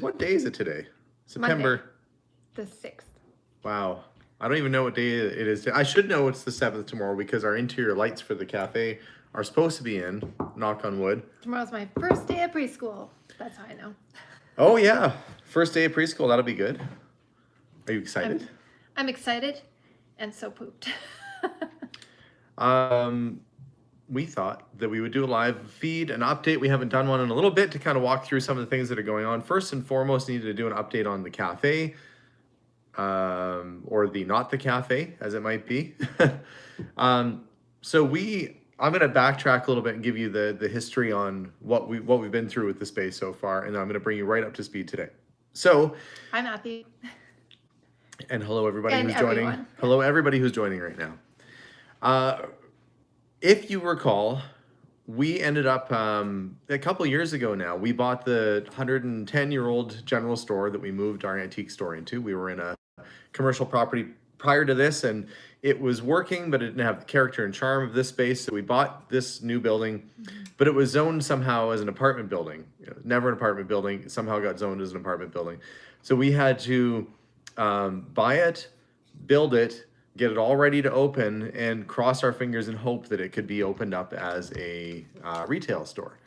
What day is it today? Monday, September. the 6th. Wow. I don't even know what day it is. I should know it's the 7th tomorrow because our interior lights for the cafe are supposed to be in, knock on wood. Tomorrow's my first day of preschool. That's how I know. Oh yeah, first day of preschool, that'll be good. Are you excited? I'm excited and so pooped. We thought that we would do a live feed, an update. We haven't done one in a little bit to kind of walk through some of the things that are going on. First and foremost, needed to do an update on the cafe, or the not the cafe, as it might be. So I'm going to backtrack a little bit and give you the history on what we've been through with the space so far, and I'm going to bring you right up to speed today. So, Hi, Matthew. and hello everybody And who's joining. everyone. Hello everybody who's joining right now. If you recall, we ended up a couple years ago now. We bought the 110-year-old general store that we moved our antique store into. We were in a commercial property prior to this, and it was working, but it didn't have the character and charm of this space. So we bought this new building, but it was zoned somehow as an apartment building. Never an apartment building. It somehow got zoned as an apartment building. So we had to buy it, build it, get it all ready to open, and cross our fingers and hope that it could be opened up as a retail store.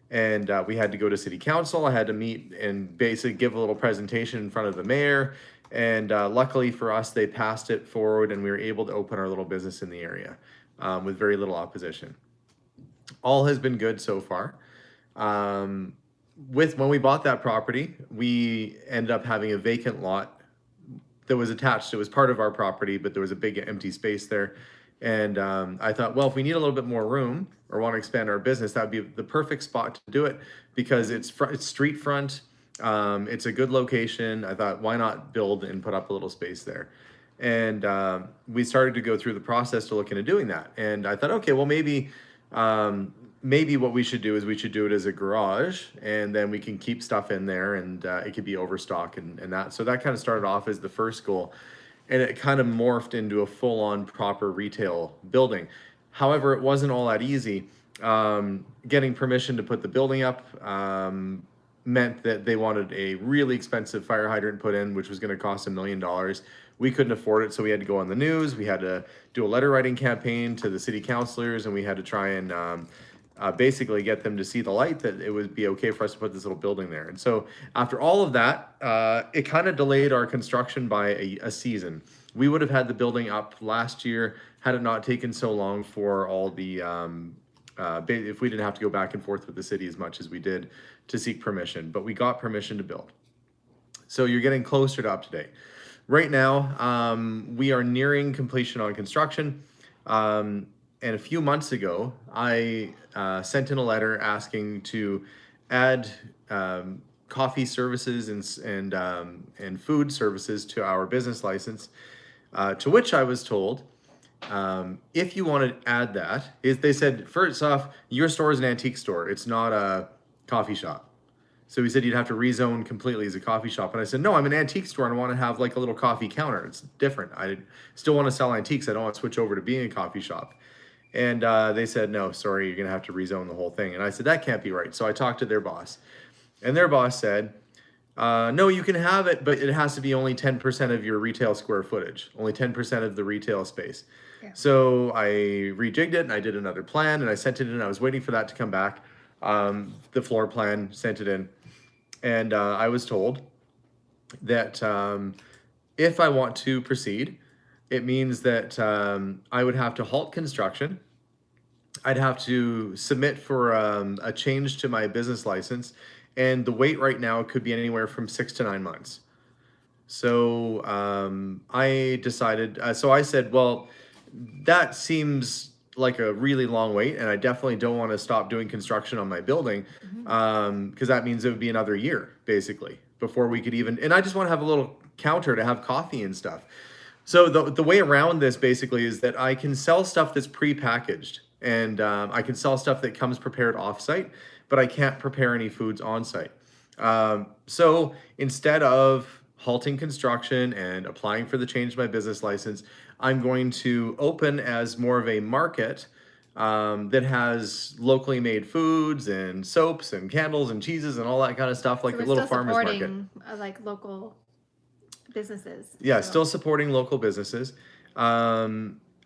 And we had to go to city council. I had to meet and basically give a little presentation in front of the mayor. And luckily for us, they passed it forward and we were able to open our little business in the area with very little opposition. All has been good so far. When we bought that property, we ended up having a vacant lot that was attached. It was part of our property, but there was a big empty space there. And I thought, well, if we need a little bit more room or want to expand our business, that would be the perfect spot to do it because it's street front. It's a good location. I thought, why not build and put up a little space there? And we started to go through the process to look into doing that. And I thought, okay, well, maybe what we should do is we should do it as a garage, and then we can keep stuff in there, and it could be overstock and that. So that kind of started off as the first goal, and it kind of morphed into a full-on proper retail building. However, it wasn't all that easy. Getting permission to put the building up meant that they wanted a really expensive fire hydrant put in, which was going to cost $1 million. We couldn't afford it, so we had to go on the news. We had to do a letter writing campaign to the city councilors, and we had to try and basically get them to see the light that it would be okay for us to put this little building there. And so after all of that, it kind of delayed our construction by a season. We would have had the building up last year had it not taken so long for all the if we didn't have to go back and forth with the city as much as we did to seek permission, but we got permission to build. So you're getting closer to up to date. Right now, we are nearing completion on construction. And a few months ago, I sent in a letter asking to add coffee services and food services to our business license, to which I was told, if you want to add that, they said, first off, your store is an antique store. It's not a coffee shop. So he said you'd have to rezone completely as a coffee shop. And I said, no, I'm an antique store and I want to have like a little coffee counter. It's different. I still want to sell antiques. I don't want to switch over to being a coffee shop. And they said, no, sorry, you're going to have to rezone the whole thing. And I said, that can't be right. So I talked to their boss. And their boss said, no, you can have it, but it has to be only 10% of your retail square footage, only 10% of the retail space. Yeah. So I rejigged it and I did another plan and I sent it in. I was waiting for that to come back. The floor plan, sent it in. And I was told that if I want to proceed, it means that I would have to halt construction. I'd have to submit for a change to my business license. And the wait right now could be anywhere from 6 to 9 months. So I decided, so I said, well, that seems like a really long wait, and I definitely don't want to stop doing construction on my building, because that means it would be another year basically before we could even, and I just want to have a little counter to have coffee and stuff. So the way around this basically is that I can sell stuff that's pre-packaged, and I can sell stuff that comes prepared off-site, but I can't prepare any foods on-site. So instead of halting construction and applying for the change to my business license, I'm going to open as more of a market that has locally made foods and soaps and candles and cheeses and all that kind of stuff, like So a we're little still farmer's market. supporting like local businesses. Yeah, so. still supporting local businesses.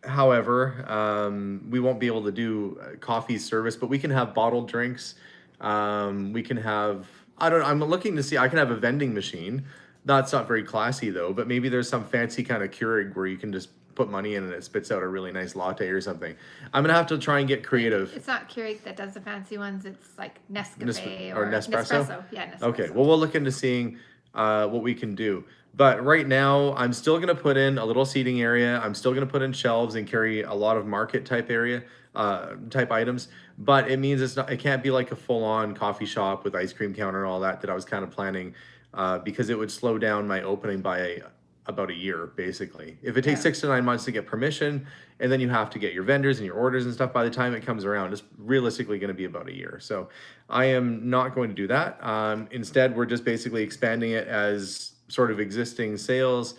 However, we won't be able to do coffee service, but we can have bottled drinks. We can have, I don't know, I'm looking to see, I can have a vending machine. That's not very classy though, but maybe there's some fancy kind of Keurig where you can just put money in and it spits out a really nice latte or something. I'm gonna have to try and get creative. It's not Keurig that does the fancy ones. It's like Nescafe Or Nespresso? Yeah, Nespresso. Okay, well, we'll look into seeing what we can do. But right now, I'm still going to put in a little seating area. I'm still going to put in shelves and carry a lot of market type area, type items. But it means it can't be like a full on coffee shop with ice cream counter and all that I was kind of planning, because it would slow down my opening by about a year, basically. If it takes 6 to 9 months to get permission, and then you have to get your vendors and your orders and stuff, by the time it comes around, it's realistically going to be about a year. So I am not going to do that. Instead, we're just basically expanding it as sort of existing sales,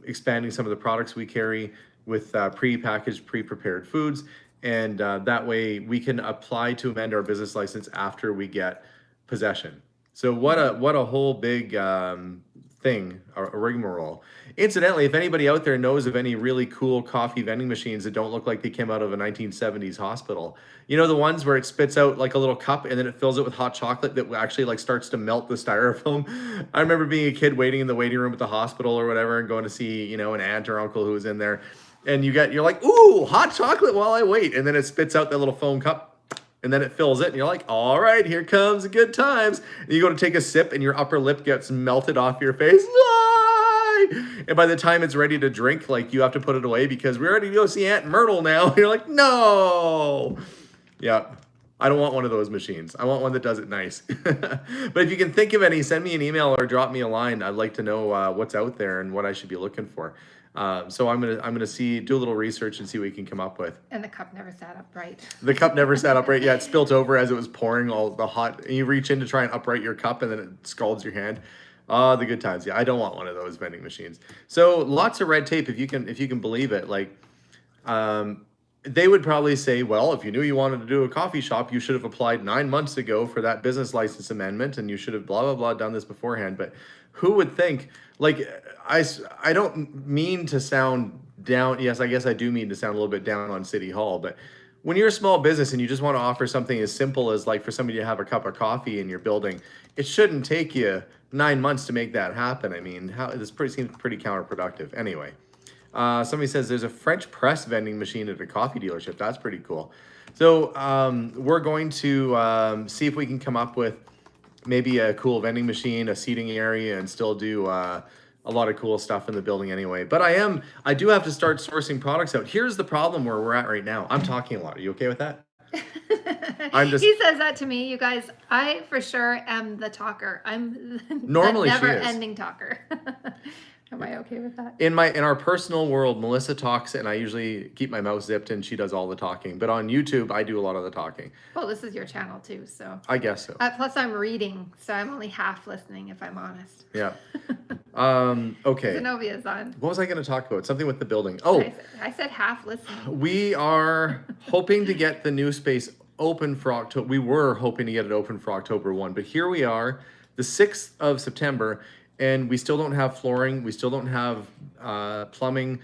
expanding some of the products we carry with pre-packaged, pre-prepared foods. And that way we can apply to amend our business license after we get possession. So what a whole big thing, a rigmarole. Incidentally, if anybody out there knows of any really cool coffee vending machines that don't look like they came out of a 1970s hospital, you know, the ones where it spits out like a little cup and then it fills it with hot chocolate that actually like starts to melt the styrofoam. I remember being a kid waiting in the waiting room at the hospital or whatever and going to see, you know, an aunt or uncle who was in there, and you're like, ooh, hot chocolate while I wait, and then it spits out that little foam cup. And then it fills it, and you're like, all right, here comes the good times. And you go to take a sip, and your upper lip gets melted off your face. And by the time it's ready to drink, like, you have to put it away because we're ready to go see Aunt Myrtle now. And you're like, no. Yeah, I don't want one of those machines. I want one that does it nice. But if you can think of any, send me an email or drop me a line. I'd like to know what's out there and what I should be looking for. So I'm gonna do a little research and see what we can come up with. And the cup never sat upright. The cup never sat upright. Yeah, it spilt over as it was pouring all the hot. And you reach in to try and upright your cup, and then it scalds your hand. Ah, the good times. Yeah, I don't want one of those vending machines. So lots of red tape, if you can believe it. Like, they would probably say, well, if you knew you wanted to do a coffee shop, you should have applied 9 months ago for that business license amendment, and you should have blah blah blah done this beforehand. But who would think? Like, I don't mean to sound down. Yes, I guess I do mean to sound a little bit down on City Hall, but when you're a small business and you just want to offer something as simple as like for somebody to have a cup of coffee in your building, it shouldn't take you 9 months to make that happen. I mean, this seems pretty counterproductive. Anyway, somebody says there's a French press vending machine at a coffee dealership. That's pretty cool. So we're going to see if we can come up with maybe a cool vending machine, a seating area, and still do a lot of cool stuff in the building anyway. But I do have to start sourcing products out. Here's the problem where we're at right now. I'm talking a lot. Are you okay with that? He says that to me, you guys. I for sure am the talker. I'm normally the she is. never-ending talker. Am I okay with that? In our personal world, Melissa talks, and I usually keep my mouth zipped, and she does all the talking. But on YouTube, I do a lot of the talking. Well, this is your channel too, so. I guess so. Plus, I'm reading, so I'm only half listening, if I'm honest. Yeah. Okay. Zenobia's on. What was I going to talk about? Something with the building. Oh, I said half listening. we are hoping to get the new space open for October. We were hoping to get it open for October 1, but here we are, the 6th of September. And we still don't have flooring. We still don't have plumbing.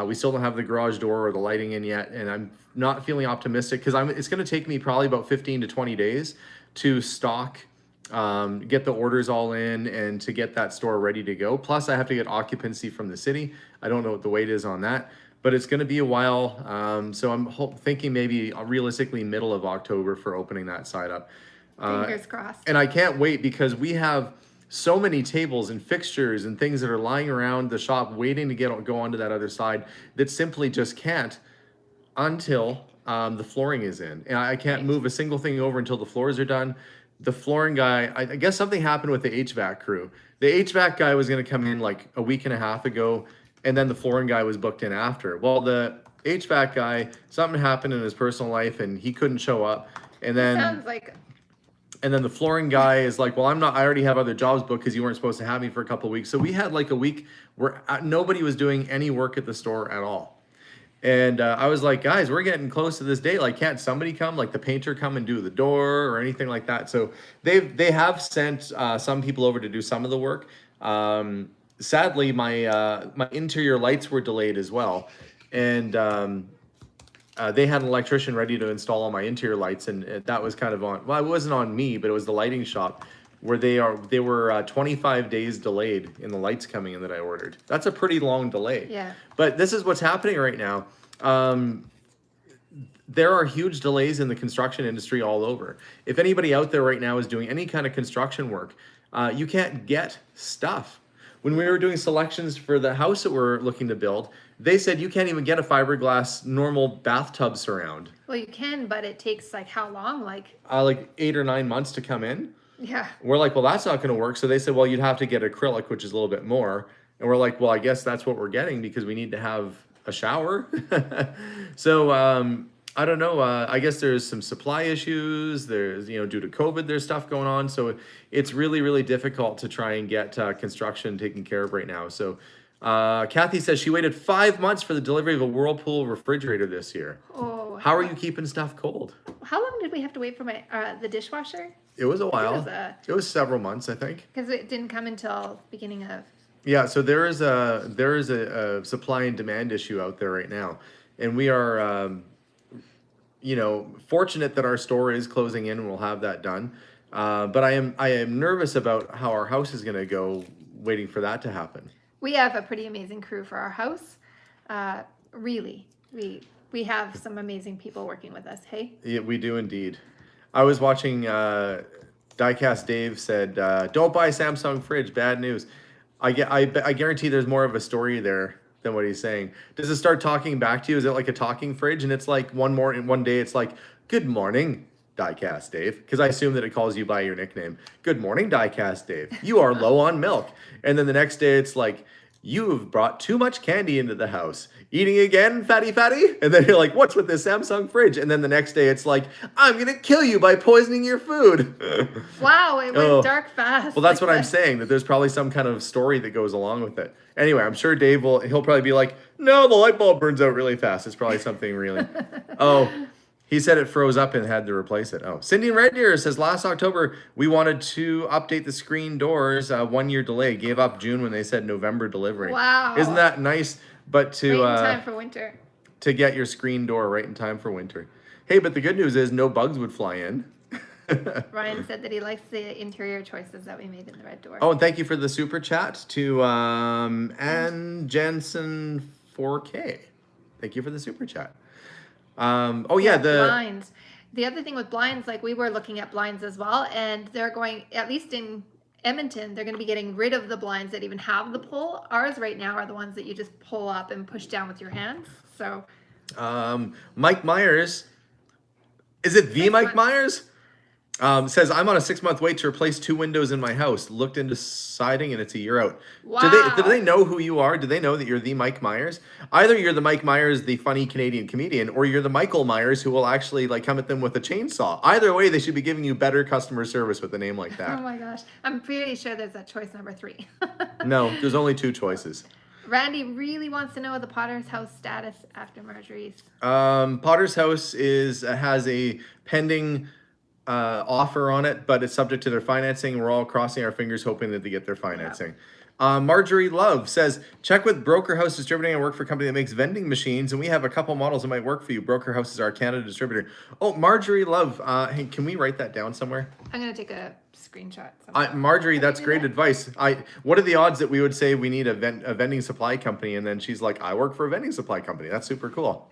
We still don't have the garage door or the lighting in yet. And I'm not feeling optimistic because it's going to take me probably about 15 to 20 days to stock, get the orders all in, and to get that store ready to go. Plus, I have to get occupancy from the city. I don't know what the wait is on that, but it's going to be a while. So I'm thinking maybe realistically middle of October for opening that side up. Fingers crossed. And I can't wait because we have so many tables and fixtures and things that are lying around the shop waiting to go onto that other side that simply just can't until the flooring is in. And I can't move a single thing over until the floors are done. The flooring guy, I guess something happened with the HVAC crew. The HVAC guy was going to come in like a week and a half ago, and then the flooring guy was booked in after. Well, the HVAC guy, something happened in his personal life and he couldn't show up. And then Sounds like And then the flooring guy is like, well, I already have other jobs booked because you weren't supposed to have me for a couple of weeks. So we had like a week where nobody was doing any work at the store at all. And I was like, guys, we're getting close to this date. Like, can't somebody come, like the painter come and do the door or anything like that? So they have sent some people over to do some of the work. Sadly, my interior lights were delayed as well, and they had an electrician ready to install all my interior lights, and that was kind of on. Well, it wasn't on me, but it was the lighting shop where they were 25 days delayed in the lights coming in that I ordered. That's a pretty long delay. Yeah. But this is what's happening right now. There are huge delays in the construction industry all over. If anybody out there right now is doing any kind of construction work, you can't get stuff. When we were doing selections for the house that we're looking to build, they said you can't even get a fiberglass normal bathtub surround. Well, you can, but it takes like how long? Like 8 or 9 months to come in. Yeah. We're like, well, that's not going to work. So they said, well, you'd have to get acrylic, which is a little bit more. And we're like, well, I guess that's what we're getting because we need to have a shower. So I don't know. I guess there's some supply issues. There's, due to COVID, there's stuff going on. So it's really, really difficult to try and get construction taken care of right now. So Kathy says she waited 5 months for the delivery of a Whirlpool refrigerator this year. Oh. How are you keeping stuff cold? How long did we have to wait for my the dishwasher? It was a while. It was several months, I think. Because it didn't come until beginning of. Yeah, so there is a supply and demand issue out there right now, and we are, fortunate that our store is closing in and we'll have that done. But I am nervous about how our house is going to go, waiting for that to happen. We have a pretty amazing crew for our house. Really, we have some amazing people working with us. Hey. Yeah, we do indeed. I was watching. Diecast Dave said, "Don't buy Samsung fridge. Bad news." I guarantee there's more of a story there than what he's saying. Does it start talking back to you? Is it like a talking fridge? And it's like one day it's like, "Good morning, Diecast Dave," because I assume that it calls you by your nickname. "Good morning, Diecast Dave. You are low on milk." And then the next day it's like, "You have brought too much candy into the house. Eating again, fatty? And then you're like, "What's with this Samsung fridge?" And then the next day it's like, "I'm going to kill you by poisoning your food." Wow, it went dark fast. Well, that's what I'm saying, that there's probably some kind of story that goes along with it. Anyway, I'm sure Dave he'll probably be like, "No, the light bulb burns out really fast." It's probably something really. Oh, he said it froze up and had to replace it. Oh, Cindy in Red Deer says, last October, we wanted to update the screen doors, 1 year delay. Gave up June when they said November delivery. Wow. Isn't that nice? But to right in time for winter. To get your screen door right in time for winter. Hey, but the good news is no bugs would fly in. Ryan said that he likes the interior choices that we made in the red door. Oh, and thank you for the super chat to Ann Jensen 4K. Thank you for the super chat. The blinds. The other thing with blinds, like we were looking at blinds as well, and they're going, at least in Edmonton, they're going to be getting rid of the blinds that even have the pull. Ours right now are the ones that you just pull up and push down with your hands. So, Mike Myers, is it the Mike Myers? Says, I'm on a 6-month wait to replace 2 windows in my house. Looked into siding and it's a year out. Wow. Do they know who you are? Do they know that you're the Mike Myers? Either you're the Mike Myers, the funny Canadian comedian, or you're the Michael Myers who will actually come at them with a chainsaw. Either way, they should be giving you better customer service with a name like that. Oh my gosh. I'm pretty sure there's a choice number 3. No, there's only 2 choices. Randy really wants to know the Potter's House status after Marjorie's. Potter's House has a pending offer on it, but it's subject to their financing. We're all crossing our fingers hoping that they get their financing. Marjorie Love says, check with Broker House Distributing. I work for a company that makes vending machines, and we have a couple models that might work for you. Broker House is our Canada distributor. Oh, Marjorie Love, hey, can we write that down somewhere? I'm going to take a screenshot. Marjorie, that's great advice. What are the odds that we would say we need a vending supply company, and then she's like, I work for a vending supply company. That's super cool.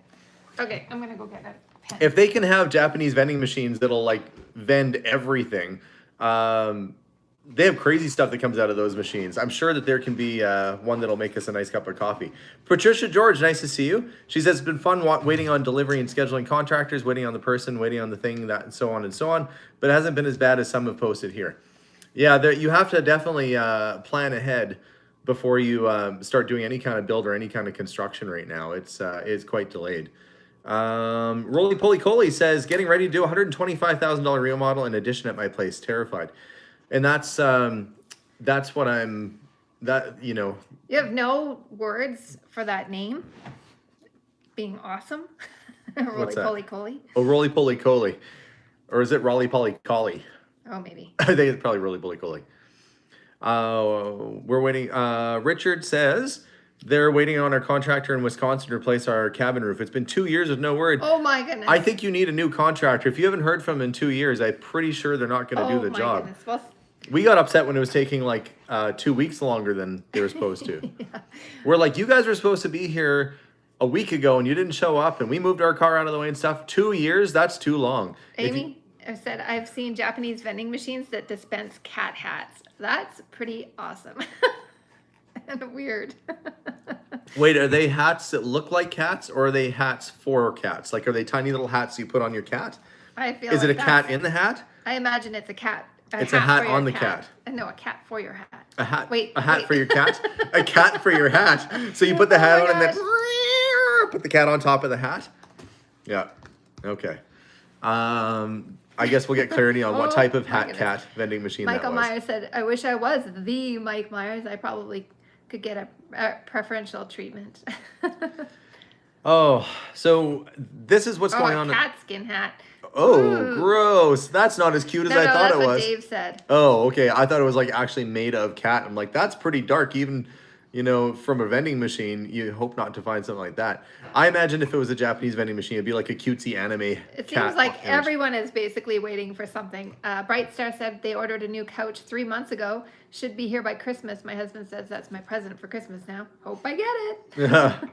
Okay, I'm going to go get a pen. If they can have Japanese vending machines that'll vend everything, they have crazy stuff that comes out of those machines. I'm sure that there can be one that'll make us a nice cup of coffee. Patricia George, nice to see you. She says it's been fun waiting on delivery and scheduling contractors, waiting on the person, waiting on the thing, that and so on, but it hasn't been as bad as some have posted here. Yeah, you have to definitely plan ahead before you start doing any kind of build or any kind of construction right now. It's quite delayed. Roly Poly Coley says, getting ready to do $125,000 remodel and addition at my place. Terrified. And that's what you have no words for that name being awesome. What's Roly that? poly coly. Oh, roly poly coly. Or is it rolly poly colly? Oh, maybe. I think it's probably roly poly coly. We're waiting. Richard says they're waiting on our contractor in Wisconsin to replace our cabin roof. It's been 2 years with no word. Oh my goodness. I think you need a new contractor. If you haven't heard from them in 2 years, I'm pretty sure they're not going to do the job. Goodness. Well, We got upset when it was taking like 2 weeks longer than they were supposed to. yeah. We're like, you guys were supposed to be here a week ago and you didn't show up, and we moved our car out of the way and stuff. 2 years? That's too long. Amy, I said I've seen Japanese vending machines that dispense cat hats. That's pretty awesome. And weird. Wait, are they hats that look like cats, or are they hats for cats? Like, are they tiny little hats you put on your cat? I feel Is it like a cat in the hat? I imagine it's a cat. It's a hat for your on the cat. No, a cat for your hat. A hat. Wait, A hat wait. for your cat. A cat for your hat. So you put the hat Oh on my and then put the cat on top of the hat. Yeah. Okay. I guess we'll get clarity on what Oh type of my hat goodness. cat vending machine Michael that was. Myers said, I wish I was the Mike Myers. I probably could get a preferential treatment. Oh, so this is what's going a on. cat skin hat. Oh, Ooh. gross. That's not as cute as I thought that's it what was. Dave said. Oh, okay. I thought it was like actually made of cat. I'm like, that's pretty dark. Even, from a vending machine, you hope not to find something like that. I imagine if it was a Japanese vending machine, it'd be like a cutesy anime It cat seems like image. everyone is basically waiting for something. Bright Star said they ordered a new couch 3 months ago. Should be here by Christmas. My husband says that's my present for Christmas now. Hope I get it.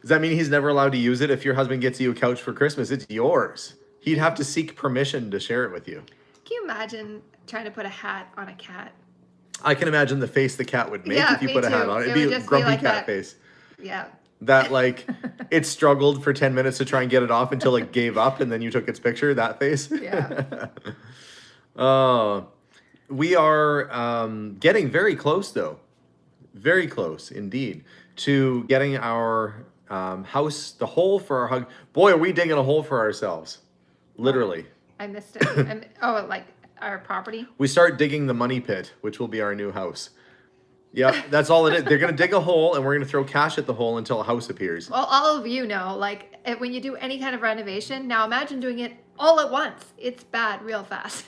Does that mean he's never allowed to use it? If your husband gets you a couch for Christmas, it's yours. He'd have to seek permission to share it with you. Can you imagine trying to put a hat on a cat? I can imagine the face the cat would make Yeah, if you me put a hat too. on it. It It'd be would a just be grumpy like cat that. face. Yeah. That like it struggled for 10 minutes to try and get it off until it gave up, and then you took its picture, that face. Yeah. We are getting very close though. Very close indeed to getting our house, the hole for our hug. Boy, are we digging a hole for ourselves. Literally. I missed it. Like our property? We start digging the money pit, which will be our new house. Yeah, that's all it is. They're going to dig a hole, and we're going to throw cash at the hole until a house appears. Well, all of you know, like when you do any kind of renovation, now imagine doing it all at once. It's bad real fast.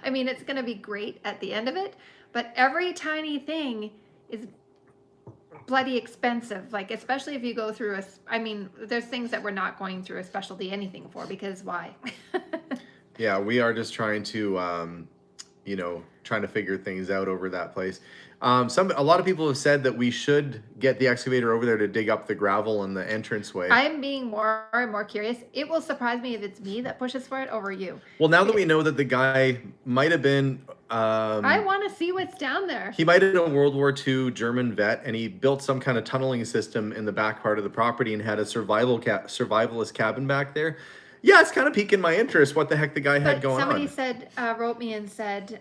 I mean, it's going to be great at the end of it, but every tiny thing is bloody expensive. Like, especially if you go through there's things that we're not going through a specialty anything for, because why? Yeah, we are just trying to, trying to figure things out over that place. A lot of people have said that we should get the excavator over there to dig up the gravel in the entranceway. I'm being more and more curious. It will surprise me if it's me that pushes for it over you. Well, now that we know that the guy might have been, I want to see what's down there. he might have been a World War II German vet, and he built some kind of tunneling system in the back part of the property and had a survivalist cabin back there. Yeah, it's kind of piquing my interest what the heck the guy had going somebody on. said, wrote me and said,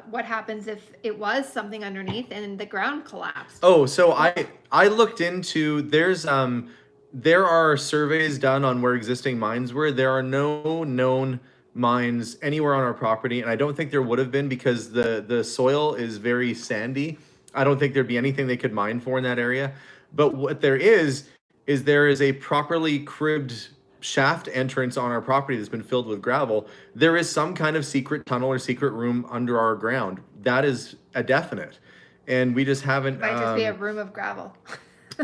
what happens if it was something underneath and the ground collapsed? Oh, so I looked into there are surveys done on where existing mines were. There are no known mines anywhere on our property, and I don't think there would have been because the soil is very sandy. I don't think there'd be anything they could mine for in that area. But what there is a properly cribbed shaft entrance on our property that's been filled with gravel. There is some kind of secret tunnel or secret room under our ground. That is a definite. And we just haven't... Might just be a room of gravel.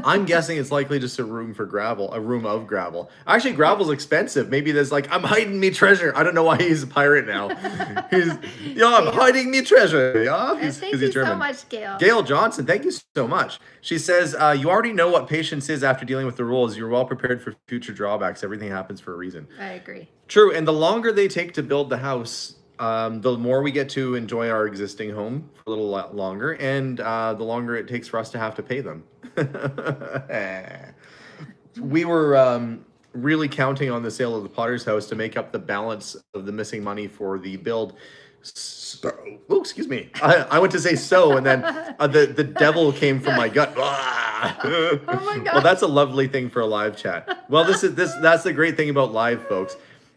I'm guessing it's likely just a room of gravel. Actually, gravel's expensive. Maybe there's like, I'm hiding me treasure. I don't know why he's a pirate now. I'm hiding me treasure. Yeah, And thank you so much, Gail. Gail Johnson, thank you so much. She says, you already know what patience is after dealing with the rules. You're well prepared for future drawbacks. Everything happens for a reason. I agree. True, and the longer they take to build the house, the more we get to enjoy our existing home for a little longer, and the longer it takes for us to have to pay them. We were really counting on the sale of the Potter's house to make up the balance of the missing money for the build. Oh, excuse me. I went to say so, and then the devil came from my gut. Oh my God. Well, that's a lovely thing for a live chat. Well, that's the great thing about live, folks.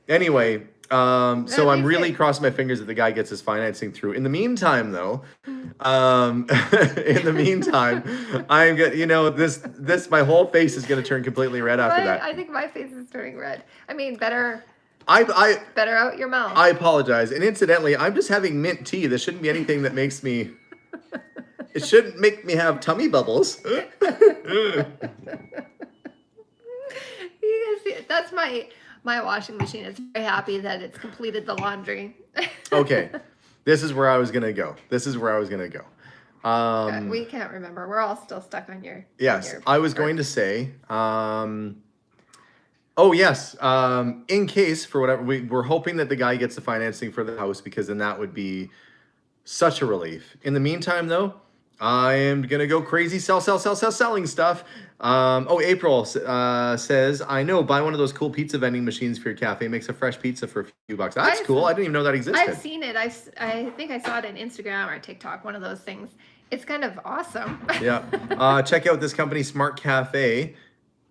Anyway, So That'd I'm be really great. crossing my fingers that the guy gets his financing through. In the meantime, though, in the meantime, I'm gonna, this my whole face is gonna turn completely red after that. I think my face is turning red. I mean, better I out your mouth. I apologize. And incidentally, I'm just having mint tea. This shouldn't be anything that makes me. It shouldn't make me have tummy bubbles. That's my washing machine. It's very happy that it's completed the laundry. Okay, this is where I was gonna go. We can't remember. We're all still stuck on your. Yes, your I was going to say. Oh yes. In case for whatever we're hoping that the guy gets the financing for the house, because then that would be such a relief. In the meantime, though, I am gonna go crazy, selling stuff. April says, I know, buy one of those cool pizza vending machines for your cafe. Makes a fresh pizza for a few bucks. That's cool. I didn't even know that existed. I've seen it. I think I saw it on Instagram or TikTok. One of those things. It's kind of awesome. Yeah. Check out this company, Smart Cafe,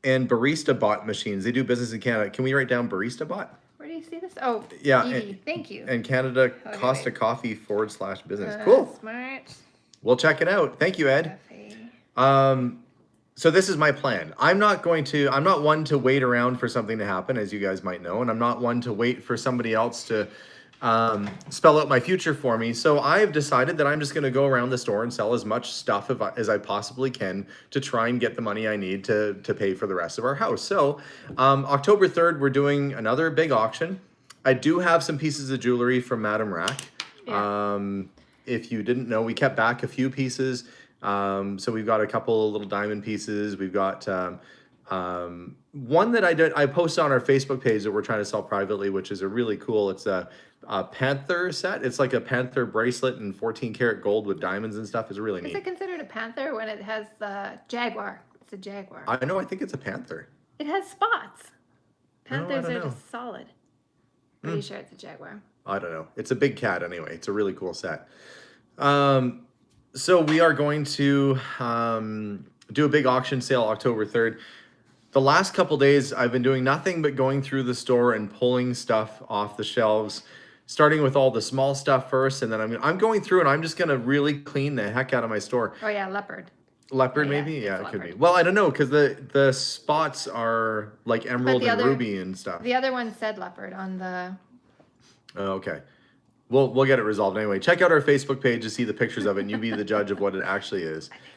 and Barista Bot machines. They do business in Canada. Can we write down Barista Bot? Where do you see this? Oh, yeah. Thank you. And Canada Costa Coffee /business. Cool. Smart. We'll check it out. Thank you, Ed. Cafe. So this is my plan. I'm not one to wait around for something to happen, as you guys might know, and I'm not one to wait for somebody else to spell out my future for me. So I've decided that I'm just going to go around the store and sell as much stuff as I possibly can to try and get the money I need to pay for the rest of our house. So October 3rd, we're doing another big auction. I do have some pieces of jewelry from Madame Rack. Yeah. If you didn't know, we kept back a few pieces. So we've got a couple of little diamond pieces. We've got one that I posted on our Facebook page that we're trying to sell privately, which is a really cool. It's a panther set. It's like a panther bracelet in 14 karat gold with diamonds and stuff. It's really neat. Is it considered a panther when it has the jaguar? It's a jaguar. I know. I think it's a panther. It has spots. Panthers I are know. just solid. Pretty sure it's a jaguar. I don't know. It's a big cat anyway. It's a really cool set. So we are going to do a big auction sale October 3rd. The last couple days, I've been doing nothing but going through the store and pulling stuff off the shelves, starting with all the small stuff first, and then I'm going through and I'm just gonna really clean the heck out of my store. Oh yeah, leopard. Leopard, Oh, yeah, maybe? Yeah, it it's could be. leopard. Well, I don't know, because the spots are like emerald and ruby and stuff. The other one said leopard on the. Oh, okay. We'll get it resolved anyway. Check out our Facebook page to see the pictures of it, and you be the judge of what it actually is. I think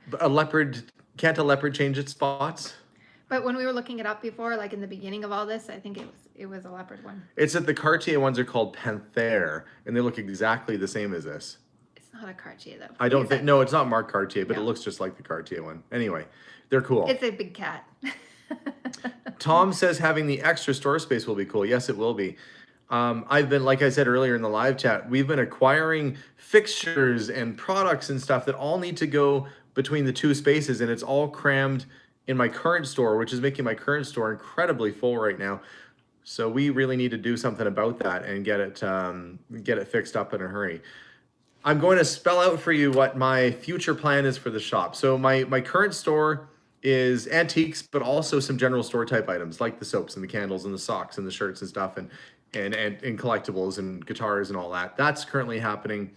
it's a leopard. But can't a leopard change its spots? But when we were looking it up before, like in the beginning of all this, I think it was a leopard one. It's that the Cartier ones are called Panther, and they look exactly the same as this. It's not a Cartier though. I don't think, no, it's not Marc Cartier, but No. it looks just like the Cartier one. Anyway, they're cool. It's a big cat. Tom says having the extra store space will be cool. Yes, it will be. I've been, like I said earlier in the live chat, we've been acquiring fixtures and products and stuff that all need to go between the two spaces, and it's all crammed in my current store, which is making my current store incredibly full right now. So we really need to do something about that and get it fixed up in a hurry. I'm going to spell out for you what my future plan is for the shop. So my current store is antiques, but also some general store type items like the soaps and the candles and the socks and the shirts and stuff and collectibles and guitars and all that. That's currently happening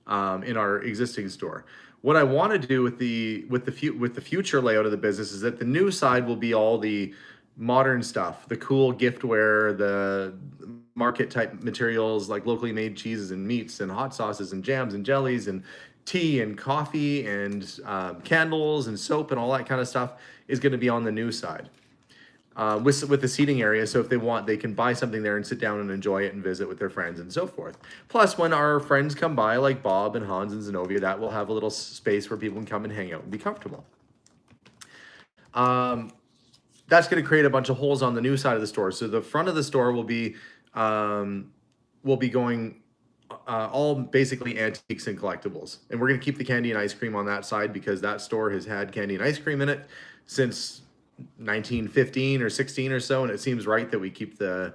in our existing store. What I want to do with the future layout of the business is that the new side will be all the modern stuff, the cool giftware, the market type materials like locally made cheeses and meats and hot sauces and jams and jellies and tea and coffee and candles and soap and all that kind of stuff is going to be on the new side. With the seating area, so if they want, they can buy something there and sit down and enjoy it and visit with their friends and so forth. Plus, when our friends come by, like Bob and Hans and Zenobia, that will have a little space where people can come and hang out and be comfortable. That's going to create a bunch of holes on the new side of the store. So the front of the store will be going all basically antiques and collectibles, and we're going to keep the candy and ice cream on that side because that store has had candy and ice cream in it since 1915 or 16 or so, and it seems right that we keep the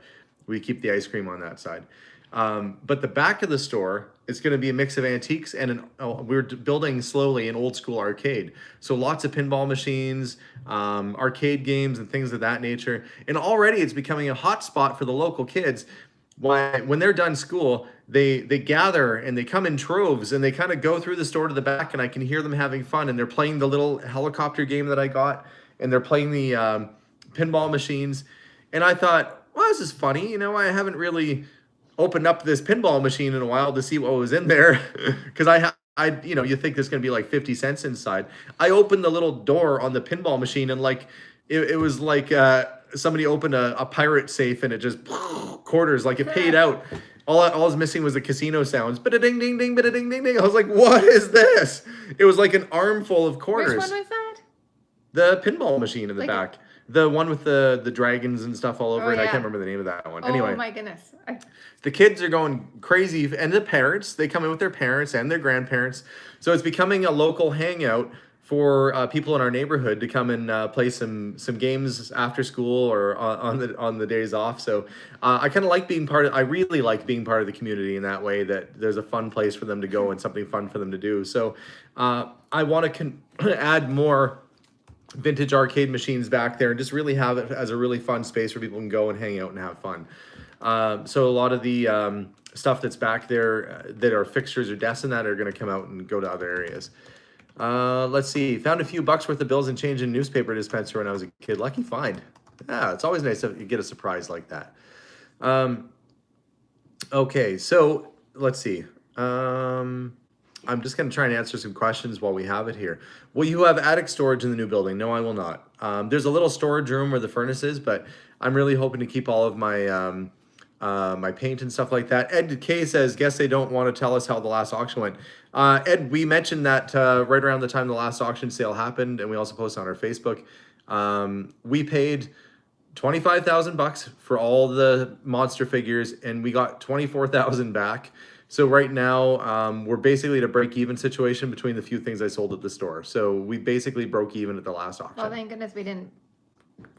ice cream on that side. But the back of the store is going to be a mix of antiques and we're building slowly an old school arcade. So lots of pinball machines, arcade games and things of that nature. And already it's becoming a hot spot for the local kids. when they're done school, they gather and they come in troves and they kind of go through the store to the back, and I can hear them having fun, and they're playing the little helicopter game that I got, and they're playing the pinball machines. And I thought, well, this is funny. You know, I haven't really opened up this pinball machine in a while to see what was in there because you know, you think there's gonna be like 50 cents inside. I opened the little door on the pinball machine, and like it was like somebody opened a pirate safe, and it just quarters, like it paid out. All I was missing was the casino sounds. But a ding ding ding, but a ding ding ding. I was like, what is this? It was like an armful of quarters. Which one was that? The pinball machine in the Like- back. The one with the dragons and stuff all over Oh, it. I yeah. can't remember the name of that one. Oh Anyway, my goodness. the kids are going crazy, and the parents, they come in with their parents and their grandparents. So it's becoming a local hangout for people in our neighborhood to come and play some games after school or on the days off. So I kind of like being I really like being part of the community in that way, that there's a fun place for them to go and something fun for them to do. So I want to add more vintage arcade machines back there and just really have it as a really fun space where people can go and hang out and have fun. So a lot of the stuff that's back there that are fixtures or desks and that are going to come out and go to other areas. Let's see. Found a few bucks worth of bills and change in newspaper dispenser when I was a kid. Lucky find. Yeah, it's always nice if you get a surprise like that. Okay, so let's see. I'm just going to try and answer some questions while we have it here. Will you have attic storage in the new building? No, I will not. There's a little storage room where the furnace is, but I'm really hoping to keep all of my my paint and stuff like that. Ed K says, guess they don't want to tell us how the last auction went. Ed, we mentioned that right around the time the last auction sale happened, and we also posted on our Facebook. We paid $25,000 for all the monster figures, and we got 24,000 back. So right now, we're basically at a break-even situation between the few things I sold at the store. So we basically broke even at the last auction. Well, thank goodness we didn't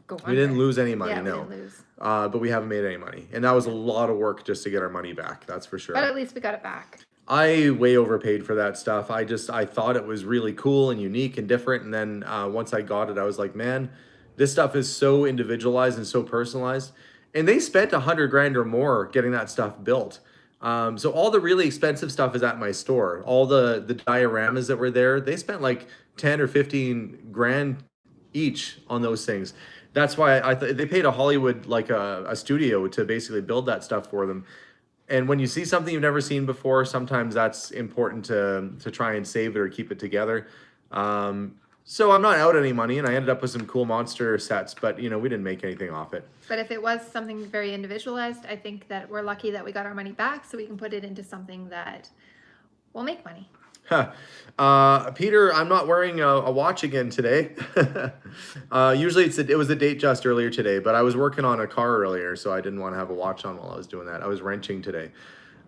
go under. We didn't lose any money, Yeah, we no. didn't lose. But we haven't made any money. And that was a lot of work just to get our money back, that's for sure. But at least we got it back. I way overpaid for that stuff. I thought it was really cool and unique and different. And then once I got it, I was like, man, this stuff is so individualized and so personalized. And they spent $100 grand or more getting that stuff built. So all the really expensive stuff is at my store. All the dioramas that were there, they spent like 10 or 15 grand each on those things. That's why they paid a Hollywood, like a studio, to basically build that stuff for them. And when you see something you've never seen before, sometimes that's important to try and save it or keep it together. So I'm not out any money, and I ended up with some cool monster sets, but you know, we didn't make anything off it. But if it was something very individualized, I think that we're lucky that we got our money back, so we can put it into something that will make money. Peter, I'm not wearing a watch again today. Usually it was a date just earlier today, but I was working on a car earlier, so I didn't want to have a watch on while I was doing that. I was wrenching today.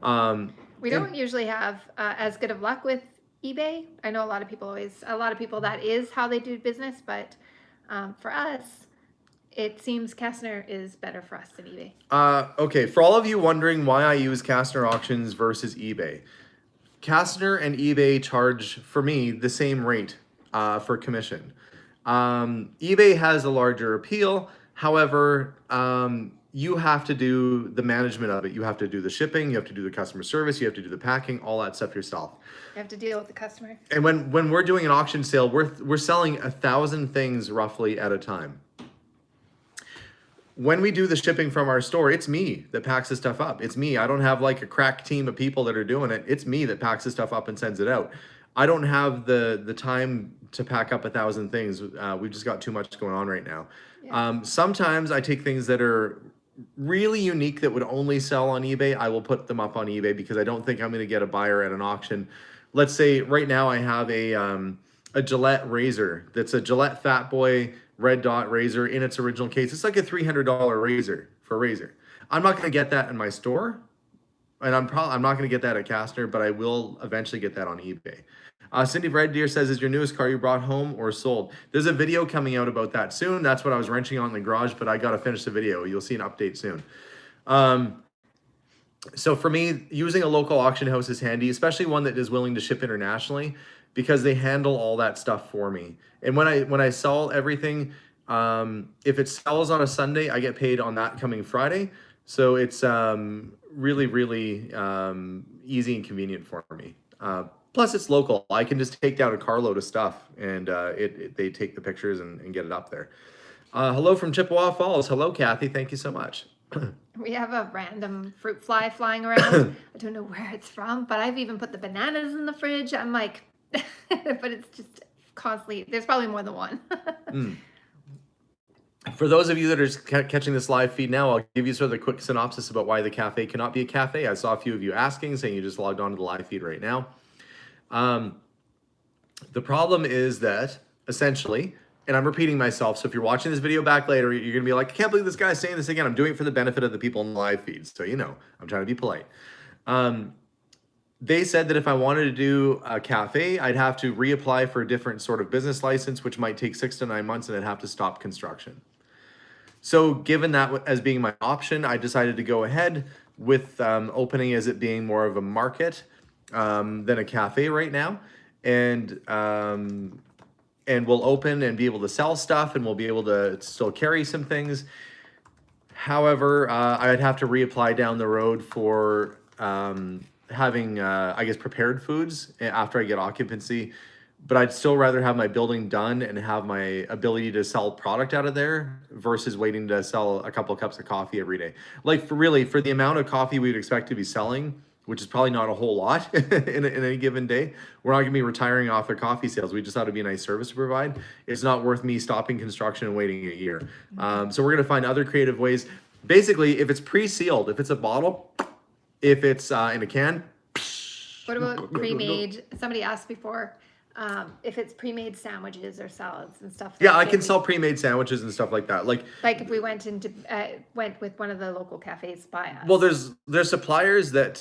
We don't usually have as good of luck with eBay. I know a lot of people that is how they do business, but for us, it seems Kastner is better for us than eBay. Okay, for all of you wondering why I use Kastner Auctions versus eBay, Kastner and eBay charge, for me, the same rate for commission. eBay has a larger appeal. However, you have to do the management of it. You have to do the shipping, you have to do the customer service, you have to do the packing, all that stuff yourself. You have to deal with the customer. And when we're doing an auction sale, we're selling 1,000 things roughly at a time. When we do the shipping from our store, it's me that packs the stuff up. It's me. I don't have like a crack team of people that are doing it. It's me that packs the stuff up and sends it out. I don't have the time to pack up 1,000 things. We've just got too much going on right now. Yeah. Sometimes I take things that are really unique that would only sell on eBay. I will put them up on eBay because I don't think I'm going to get a buyer at an auction. Let's say right now I have a Gillette razor that's a Gillette Fat Boy red dot razor in its original case. It's like a $300 razor for a razor. I'm not going to get that in my store, and I'm not going to get that at Kastner, but I will eventually get that on eBay. Cindy Red Deer says, is your newest car you brought home or sold? There's a video coming out about that soon. That's what I was wrenching on in the garage, but I got to finish the video. You'll see an update soon. So for me, using a local auction house is handy, especially one that is willing to ship internationally, because they handle all that stuff for me. And when I sell everything, if it sells on a Sunday, I get paid on that coming Friday. So it's really easy and convenient for me. Plus, it's local. I can just take down a carload of stuff, and they take the pictures and get it up there. Hello from Chippewa Falls. Hello, Kathy. Thank you so much. We have a random fruit fly flying around. I don't know where it's from, but I've even put the bananas in the fridge. I'm like, but it's just constantly, there's probably more than one. For those of you that are catching this live feed now, I'll give you sort of the quick synopsis about why the cafe cannot be a cafe. I saw a few of you asking, saying you just logged on to the live feed right now. The problem is that, essentially, and I'm repeating myself, so if you're watching this video back later, you're going to be like, I can't believe this guy's saying this again. I'm doing it for the benefit of the people in the live feeds, so you know, I'm trying to be polite. They said that if I wanted to do a cafe, I'd have to reapply for a different sort of business license, which might take 6 to 9 months, and I'd have to stop construction. So given that as being my option, I decided to go ahead with opening as it being more of a market than a cafe right now. And we'll open and be able to sell stuff, and we'll be able to still carry some things. However, I'd have to reapply down the road for having, I guess, prepared foods after I get occupancy. But I'd still rather have my building done and have my ability to sell product out of there versus waiting to sell a couple of cups of coffee every day. Like for the amount of coffee we'd expect to be selling, which is probably not a whole lot in any given day, we're not gonna be retiring off their coffee sales. We just thought it'd be a nice service to provide. It's not worth me stopping construction and waiting a year. So we're gonna find other creative ways. Basically, if it's pre-sealed, if it's a bottle, if it's in a can. What about pre-made? Somebody asked before. If it's pre-made sandwiches or salads and stuff. Yeah, I can sell pre-made sandwiches and stuff like that. Like if we went with one of the local cafes by us. Well, there's suppliers that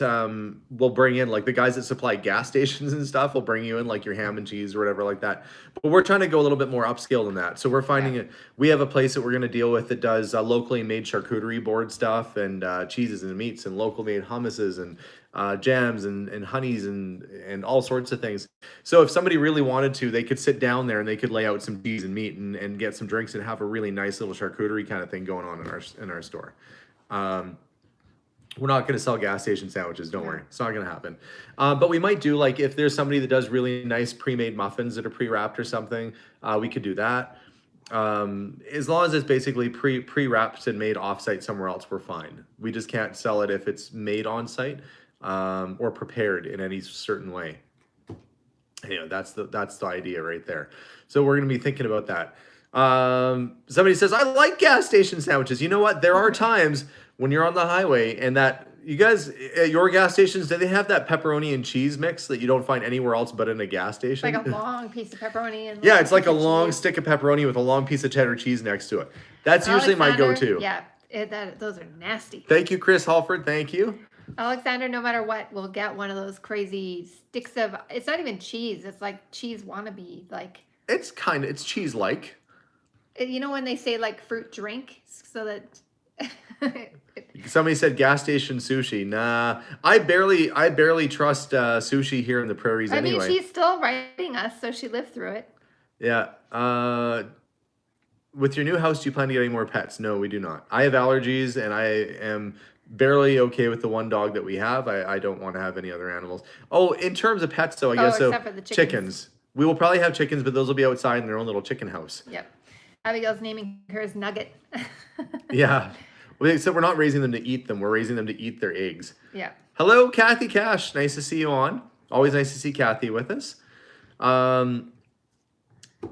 will bring in, like the guys that supply gas stations and stuff will bring you in like your ham and cheese or whatever like that. But we're trying to go a little bit more upscale than that. So we're finding it. We have a place that we're going to deal with that does locally made charcuterie board stuff and cheeses and meats and local made hummuses and jams and honeys and all sorts of things. So if somebody really wanted to, they could sit down there and they could lay out some cheese and meat and get some drinks and have a really nice little charcuterie kind of thing going on in our store. We're not going to sell gas station sandwiches, don't worry. It's not going to happen. But we might do, like, if there's somebody that does really nice pre-made muffins that are pre-wrapped or something, we could do that. As long as it's basically pre-wrapped and made off-site somewhere else, we're fine. We just can't sell it if it's made on-site or prepared in any certain way. Anyway, that's the idea right there. So we're going to be thinking about that. Somebody says, I like gas station sandwiches. You know what? There are times when you're on the highway and that you guys at your gas stations, do they have that pepperoni and cheese mix that you don't find anywhere else but in a gas station? Like a long piece of pepperoni. And yeah, it's like a long stick of pepperoni with a long piece of cheddar cheese next to it. That's usually my go-to. Yeah, those are nasty. Thank you, Chris Halford. Thank you. Alexander, no matter what, will get one of those crazy sticks of, it's not even cheese. It's like cheese wannabe. Like it's cheese-like. You know when they say like fruit drink, so that somebody said gas station sushi. Nah, I barely trust sushi here in the prairies anyway. I mean, she's still writing us, so she lived through it. Yeah. With your new house, do you plan to get any more pets? No, we do not. I have allergies, and I am barely okay with the one dog that we have. I don't want to have any other animals. Oh, in terms of pets, though, I guess so. For the chickens. We will probably have chickens, but those will be outside in their own little chicken house. Yep. Abigail's naming hers Nugget. Yeah. Except we're not raising them to eat them. We're raising them to eat their eggs. Yeah. Hello, Kathy Cash. Nice to see you on. Always nice to see Kathy with us.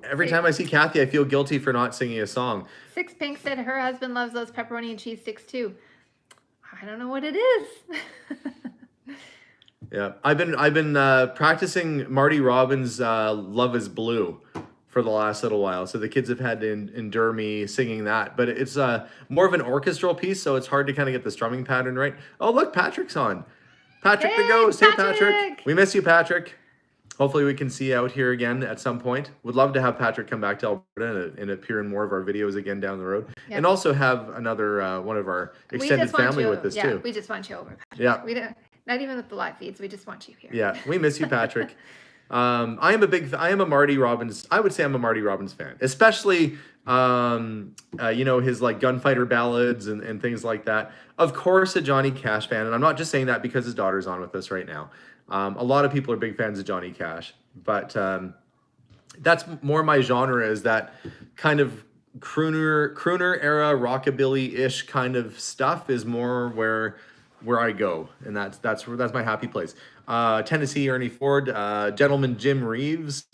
Every time I see Kathy, I feel guilty for not singing a song. Six Pink said her husband loves those pepperoni and cheese sticks too. I don't know what it is. Yeah, I've been practicing Marty Robbins' "Love Is Blue" for the last little while, so the kids have had to endure me singing that. But it's more of an orchestral piece, so it's hard to kind of get the strumming pattern right. Oh, look, Patrick's on. Patrick the Ghost. Hey, Patrick. We miss you, Patrick. Hopefully we can see you out here again at some point. Would love to have Patrick come back to Alberta and appear in more of our videos again down the road. Yep. And also have another one of our extended family with us too. Yeah, we just want you over, Patrick. Yeah. We don't, not even with the live feeds. We just want you here. Yeah, we miss you, Patrick. I am a Marty Robbins. I would say I'm a Marty Robbins fan, especially His like gunfighter ballads and things like that. Of course, a Johnny Cash fan, and I'm not just saying that because his daughter's on with us right now. A lot of people are big fans of Johnny Cash, but that's more my genre, is that kind of crooner era rockabilly ish kind of stuff is more where I go, and that's my happy place. Tennessee Ernie Ford, Gentleman Jim Reeves,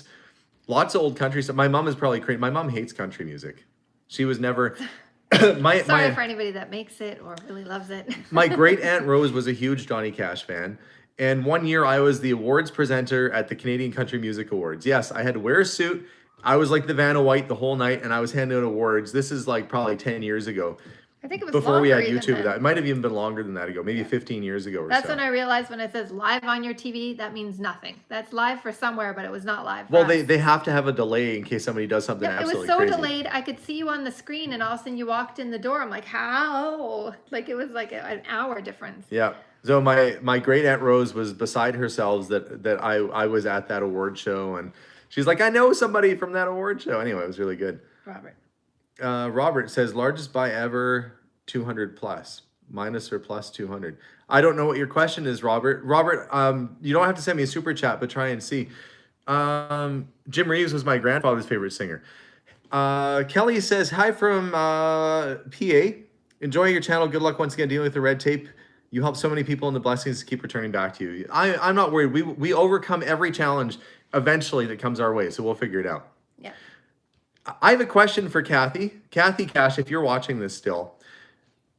lots of old country stuff. My mom is probably crazy. My mom hates country music. She was never Sorry for anybody that makes it or really loves it. my great aunt Rose was a huge Johnny Cash fan. And one year I was the awards presenter at the Canadian Country Music Awards. Yes, I had to wear a suit. I was like the Vanna White the whole night, and I was handing out awards. This is like probably 10 years ago. I think it was Before we had longer YouTube. even That it might have even been longer than that ago, maybe 15 years ago or That's so. when I realized when it says live on your TV, that means nothing. That's live for somewhere, but it was not live for Well, us. they have to have a delay in case somebody does something Yeah, it was absolutely so crazy. delayed. I could see you on the screen, and all of a sudden you walked in the door. I'm like, how? Like it was like an hour difference. Yeah. So my great aunt Rose was beside herself that I was at that award show, and she's like, I know somebody from that award show. Anyway, it was really good. Robert. Robert says largest buy ever 200 plus, minus or plus 200. I don't know what your question is, Robert. Robert, you don't have to send me a super chat, but try and see. Jim Reeves was my grandfather's favorite singer. Kelly says, hi from PA. Enjoying your channel. Good luck once again dealing with the red tape. You help so many people, and the blessings keep returning back to you. I'm not worried. We overcome every challenge eventually that comes our way, so we'll figure it out. Yeah. I have a question for Kathy. Kathy Cash, if you're watching this still,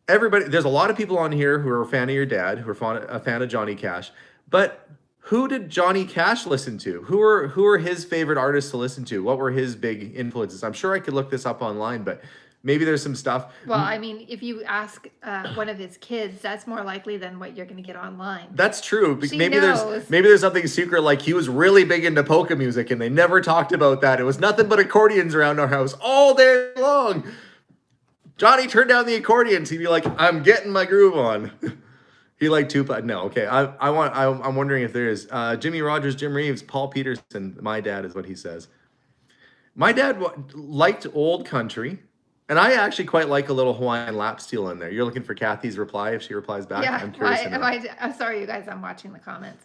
everybody, there's a lot of people on here who are a fan of your dad, who are a fan of Johnny Cash, but who did Johnny Cash listen to? Who are his favorite artists to listen to? What were his big influences? I'm sure I could look this up online, but maybe there's some stuff. Well, I mean, if you ask one of his kids, that's more likely than what you're going to get online. That's true. She Maybe knows. there's something secret, like he was really big into polka music and they never talked about that. It was nothing but accordions around our house all day long. Johnny turned down the accordions. He'd be like, I'm getting my groove on. He liked Tupac. No, okay. I'm wondering if there is. Jimmy Rogers, Jim Reeves, Paul Peterson. My dad is what he says. My dad liked old country. And I actually quite like a little Hawaiian lap steel in there. You're looking for Kathy's reply if she replies back? Yeah, I'm curious to know. I'm sorry, you guys. I'm watching the comments.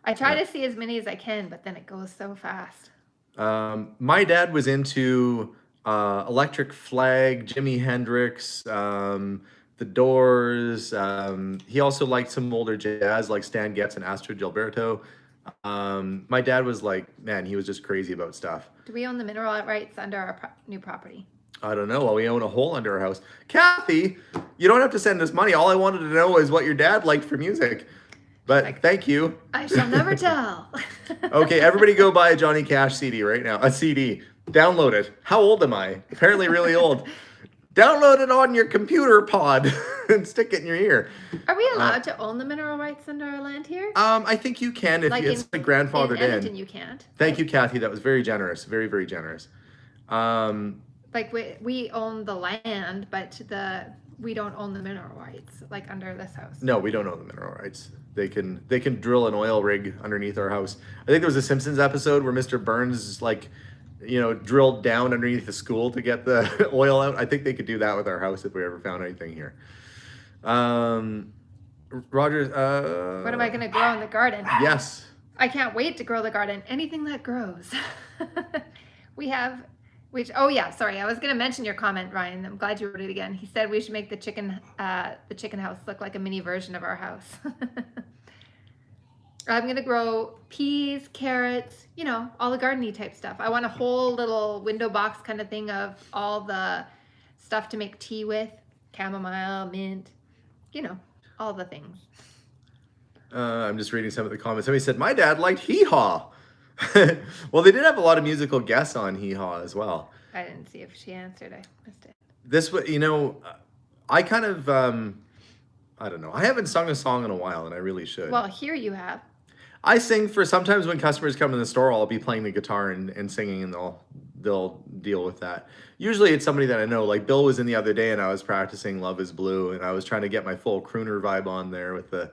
I try to see as many as I can, but then it goes so fast. My dad was into Electric Flag, Jimi Hendrix, The Doors. He also liked some older jazz like Stan Getz and Astrid Gilberto. My dad was like, man, he was just crazy about stuff. Do we own the mineral rights under our new property? I don't know. Well, we own a hole under our house. Kathy, you don't have to send us money. All I wanted to know is what your dad liked for music. But thank you. I shall never tell. Okay, everybody go buy a Johnny Cash CD right now. A CD. Download it. How old am I? Apparently really old. Download it on your computer pod and stick it in your ear. Are we allowed to own the mineral rights under our land here? I think you can if it's like grandfathered in Edmonton, you can't. Thank you, Kathy. That was very generous. Very, very generous. Like we own the land, but we don't own the mineral rights like under this house. No, we don't own the mineral rights. They can drill an oil rig underneath our house. I think there was a Simpsons episode where Mr. Burns drilled down underneath the school to get the oil out. I think they could do that with our house if we ever found anything here. Rogers. What am I going to grow in the garden? Yes. I can't wait to grow the garden. Anything that grows. We have. Oh yeah, sorry. I was going to mention your comment, Ryan. I'm glad you wrote it again. He said we should make the chicken house look like a mini version of our house. I'm going to grow peas, carrots, all the garden-y type stuff. I want a whole little window box kind of thing of all the stuff to make tea with. Chamomile, mint, all the things. I'm just reading some of the comments. Somebody said, my dad liked Hee Haw. Well, they did have a lot of musical guests on Hee Haw as well. I didn't see if she answered. I missed it. This, I kind of, I don't know. I haven't sung a song in a while, and I really should. Well, here you have. I sing for sometimes when customers come in the store, I'll be playing the guitar and singing, and they'll deal with that. Usually it's somebody that I know. Like Bill was in the other day, and I was practicing Love Is Blue, and I was trying to get my full crooner vibe on there with the,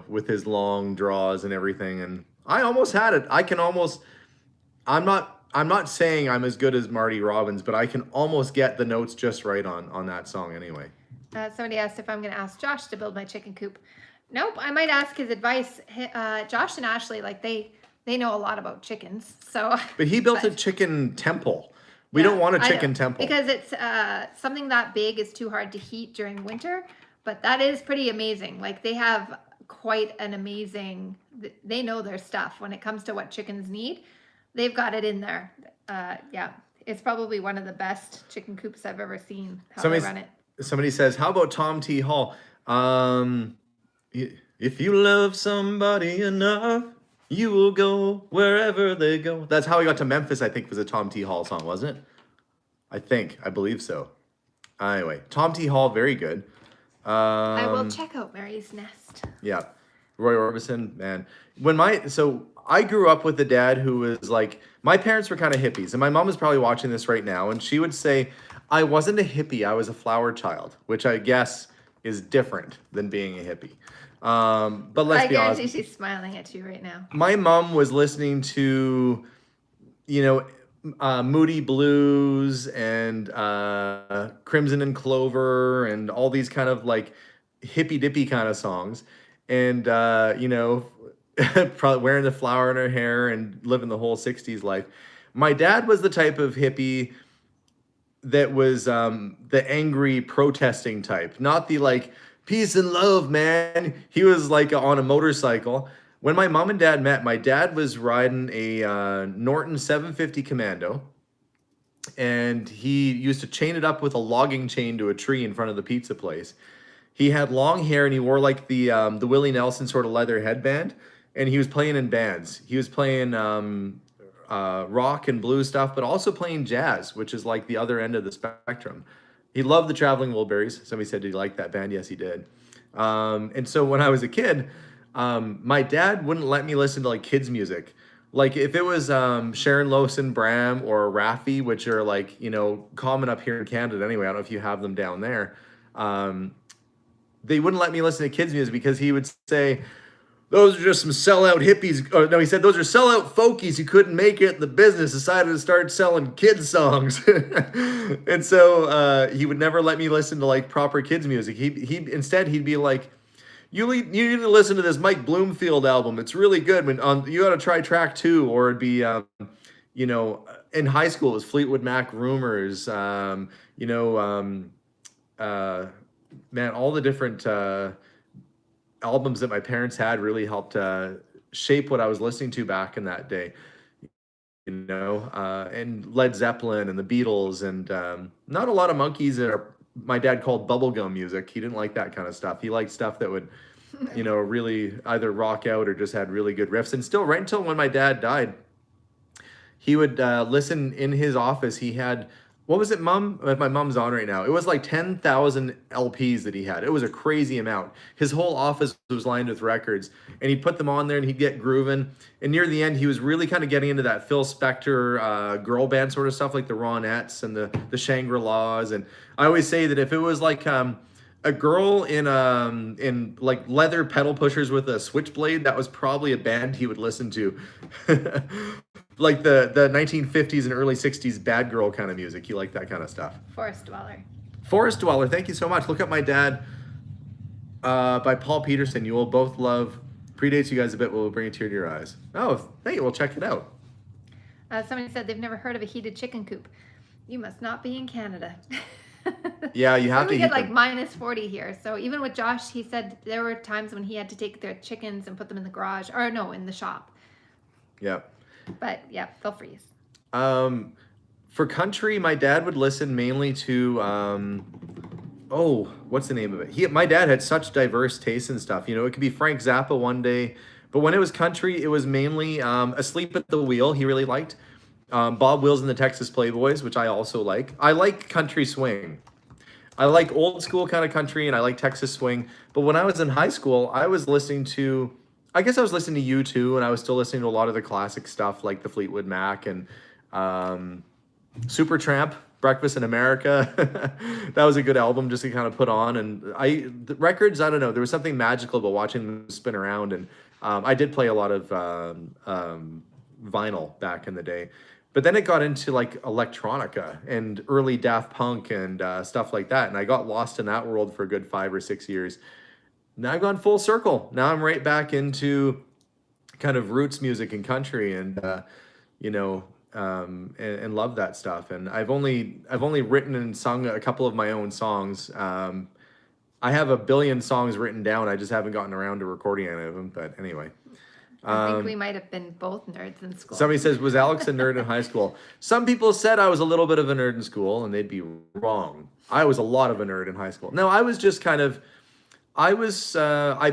with his long draws and everything, and I almost had it. I'm not I'm not saying I'm as good as Marty Robbins, but I can almost get the notes just right on that song anyway. Somebody asked if I'm going to ask Josh to build my chicken coop. Nope, I might ask his advice. Josh and Ashley, like they know a lot about chickens, so. But he built a but, chicken temple. We yeah, don't want a I chicken know, temple. because it's something that big is too hard to heat during winter. But that is pretty amazing. Like they have quite an amazing. They know their stuff when it comes to what chickens need. They've got it in there. Yeah, it's probably one of the best chicken coops I've ever seen. How they run it. Somebody says, "How about Tom T. Hall? If you love somebody enough, you will go wherever they go." That's how he got to Memphis. I think was a Tom T. Hall song, wasn't it? I believe so. Anyway, Tom T. Hall, very good. I will check out Mary's Nest. Yeah, Roy Orbison, man. So I grew up with a dad who was like, my parents were kind of hippies, and my mom is probably watching this right now, and she would say, I wasn't a hippie, I was a flower child, which I guess is different than being a hippie. But let's be honest. I guarantee she's smiling at you right now. My mom was listening to, Moody Blues and Crimson and Clover and all these kind of like hippy dippy kind of songs, and probably wearing the flower in her hair and living the whole '60s life. My dad was the type of hippie that was the angry protesting type, not the like peace and love, man. He was like on a motorcycle. When my mom and dad met, my dad was riding a Norton 750 Commando, and he used to chain it up with a logging chain to a tree in front of the pizza place. He had long hair, and he wore like the Willie Nelson sort of leather headband, and he was playing in bands. He was playing rock and blues stuff, but also playing jazz, which is like the other end of the spectrum. He loved the Traveling Wilburys. Somebody said, did he like that band? Yes, he did. And so when I was a kid, my dad wouldn't let me listen to like kids music. Like if it was Sharon Lowson Bram or Raffi, which are like, common up here in Canada anyway. I don't know if you have them down there. They wouldn't let me listen to kids music because he would say, those are just some sellout hippies. Or no, he said, those are sellout folkies who couldn't make it in the business, decided to start selling kids songs. And so he would never let me listen to like proper kids music. Instead he'd be like, you need to listen to this Mike Bloomfield album. It's really good. You got to try track 2, or it'd be, in high school it was Fleetwood Mac, Rumors, man, all the different albums that my parents had really helped shape what I was listening to back in that day. And Led Zeppelin and the Beatles, and not a lot of Monkees that my dad called bubblegum music. He didn't like that kind of stuff. He liked stuff that would, really either rock out or just had really good riffs. And still, right until when my dad died, he would listen in his office. He had, what was it, Mom? My mom's on right now. It was like 10,000 LPs that he had. It was a crazy amount. His whole office was lined with records, and he'd put them on there and he'd get grooving. And near the end, he was really kind of getting into that Phil Spector girl band sort of stuff, like the Ronettes and the Shangri-Las. And I always say that if it was like a girl in like leather pedal pushers with a switchblade, that was probably a band he would listen to. Like the 1950s and early 60s bad girl kind of music. He liked that kind of stuff. Forest Dweller. Forest Dweller, thank you so much. Look up My Dad by Paul Peterson. You will both love. Predates you guys a bit, will bring a tear to your eyes. Oh, thank you. We'll check it out. Somebody said they've never heard of a heated chicken coop. You must not be in Canada. Yeah, you have to. We get like -40 here. So even with Josh, he said there were times when he had to take their chickens and put them in the garage, or no, in the shop. Yeah. But yeah, they'll freeze. For country, my dad would listen mainly to what's the name of it? My dad had such diverse tastes and stuff. It could be Frank Zappa one day, but when it was country, it was mainly Asleep at the Wheel. He really liked Bob Wills and the Texas Playboys, which I also like. I like country swing. I like old school kind of country, and I like Texas swing. But when I was in high school, I was listening to U2, and I was still listening to a lot of the classic stuff like the Fleetwood Mac and Supertramp, Breakfast in America. That was a good album just to kind of put on. And the records, I don't know, there was something magical about watching them spin around. And I did play a lot of vinyl back in the day. But then it got into like electronica and early Daft Punk and stuff like that. And I got lost in that world for a good 5 or 6 years. Now I've gone full circle. Now I'm right back into kind of roots music and country, and you know, and love that stuff. And I've only written and sung a couple of my own songs. I have a billion songs written down. I just haven't gotten around to recording any of them. But anyway. I think we might have been both nerds in school. Somebody says, was Alex a nerd in high school? Some people said I was a little bit of a nerd in school, and they'd be wrong. I was a lot of a nerd in high school. No, I was just kind of, I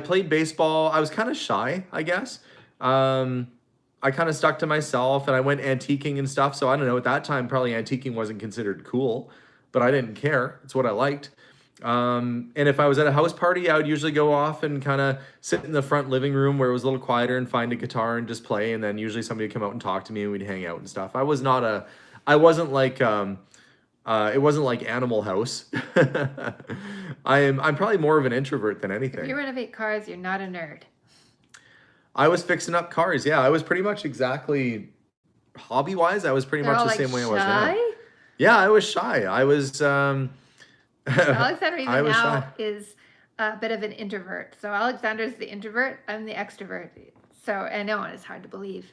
played baseball. I was kind of shy, I guess. I kind of stuck to myself, and I went antiquing and stuff. So I don't know, at that time, probably antiquing wasn't considered cool, but I didn't care. It's what I liked. And if I was at a house party, I would usually go off and kind of sit in the front living room where it was a little quieter and find a guitar and just play. And then usually somebody would come out and talk to me and we'd hang out and stuff. I wasn't like, it wasn't like Animal House. I'm probably more of an introvert than If anything. you renovate cars, you're not a nerd. I was fixing up cars. Yeah, I was pretty much exactly hobby wise. I was pretty They're much all the like same way I was now. shy. Yeah, I was shy. I was, Alexander I even was now shy. is a bit of an introvert. So Alexander's the introvert, I'm the extrovert. So I know, and it's hard to believe.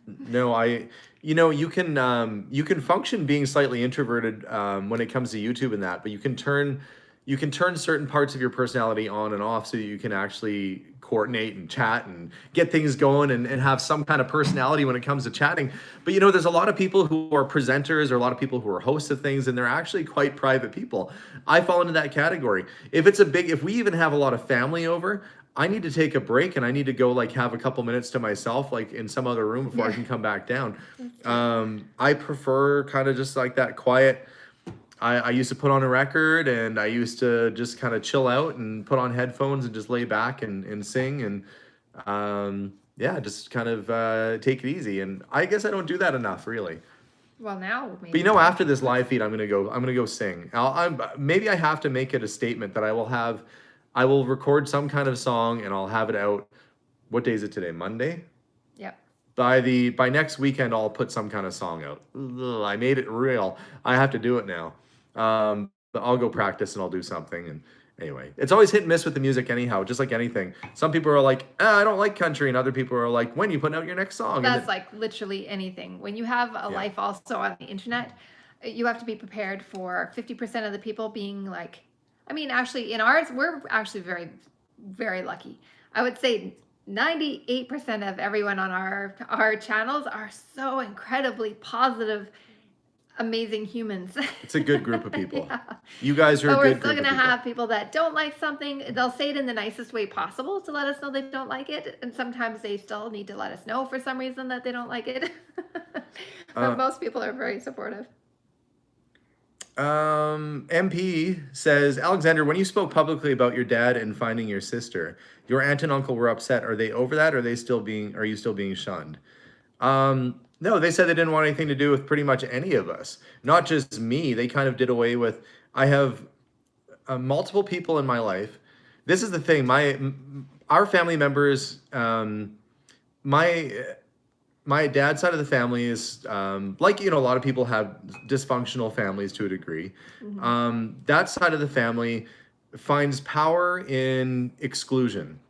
No, you can function being slightly introverted when it comes to YouTube and that, but you can turn certain parts of your personality on and off so that you can actually coordinate and chat and get things going and have some kind of personality when it comes to chatting. But there's a lot of people who are presenters or a lot of people who are hosts of things, and they're actually quite private people. I fall into that category. If we even have a lot of family over, I need to take a break and I need to go like have a couple minutes to myself, like in some other room before I can come back down. I prefer kind of just like that quiet. I used to put on a record and I used to just kind of chill out and put on headphones and just lay back and sing and yeah, just kind of take it easy. And I guess I don't do that enough, really. Well, now But maybe. after this live feed, I'm gonna go sing. Maybe I have to make it a statement that I will record some kind of song and I'll have it out. What day is it today? Monday? Yep. By next weekend, I'll put some kind of song out. Ugh, I made it real. I have to do it now. But I'll go practice and I'll do something. And anyway, it's always hit and miss with the music anyhow, just like anything. Some people are like, I don't like country. And other people are like, when are you putting out your next song? That's like literally anything. When you have a Yeah. life also on the internet, you have to be prepared for 50% of the people being like, I mean, actually in ours, we're actually very, very lucky. I would say 98% of everyone on our channels are so incredibly positive, amazing humans. It's a good group of people. Yeah. You guys are But a we're good still group going of to people. have people that don't like something. They'll say it in the nicest way possible to let us know they don't like it. And sometimes they still need to let us know for some reason that they don't like it. But most people are very supportive. MP says, Alexander, when you spoke publicly about your dad and finding your sister, your aunt and uncle were upset. Are they over that? Or are you still being shunned? No, they said they didn't want anything to do with pretty much any of us. Not just me. They kind of did away with, I have multiple people in my life. This is the thing. Our family members, my dad's side of the family is like a lot of people have dysfunctional families to a degree. That side of the family finds power in exclusion,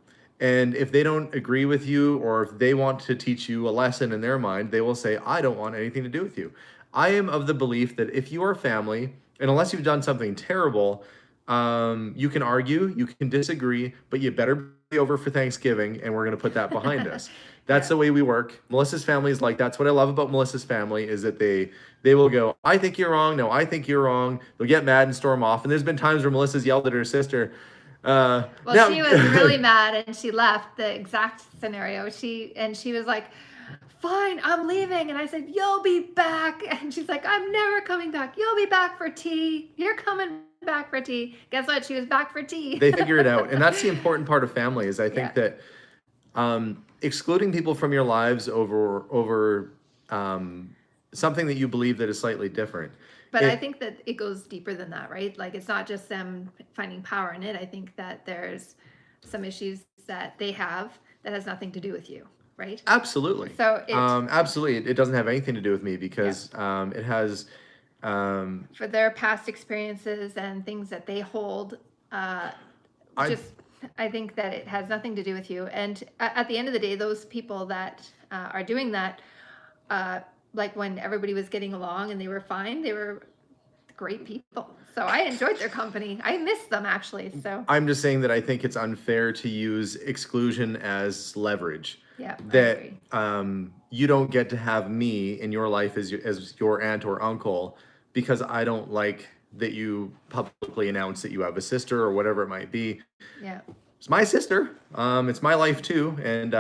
and if they don't agree with you or if they want to teach you a lesson in their mind, they will say, I don't want anything to do with you. I am of the belief that if you are family, and unless you've done something terrible, you can argue, you can disagree, but you better be over for Thanksgiving, and we're going to put that behind us. That's the way we work. Melissa's family is like, that's what I love about Melissa's family is that they will go, I think you're wrong. No, I think you're wrong. They'll get mad and storm off. And there's been times where Melissa's yelled at her sister. Well, she was really mad and she left the exact scenario. She was like, fine, I'm leaving. And I said, you'll be back. And she's like, I'm never coming back. You'll be back for tea. You're coming back for tea. Guess what? She was back for tea. They figure it out. And that's the important part of family is I think that excluding people from your lives over something that you believe that is slightly different. But I think that it goes deeper than that, right? Like it's not just them finding power in it. I think that there's some issues that they have that has nothing to do with you, right? Absolutely. So Absolutely. It doesn't have anything to do with me because it has. For their past experiences and things that they hold, I just I think that it has nothing to do with you. And at the end of the day, those people that are doing that, like when everybody was getting along and they were fine, they were great people. So I enjoyed their company. I miss them actually. So I'm just saying that I think it's unfair to use exclusion as leverage. yeah, I That agree. you don't get to have me in your life as your aunt or uncle because I don't like that you publicly announce that you have a sister or whatever it might be. Yeah, It's my sister. It's my life too. And,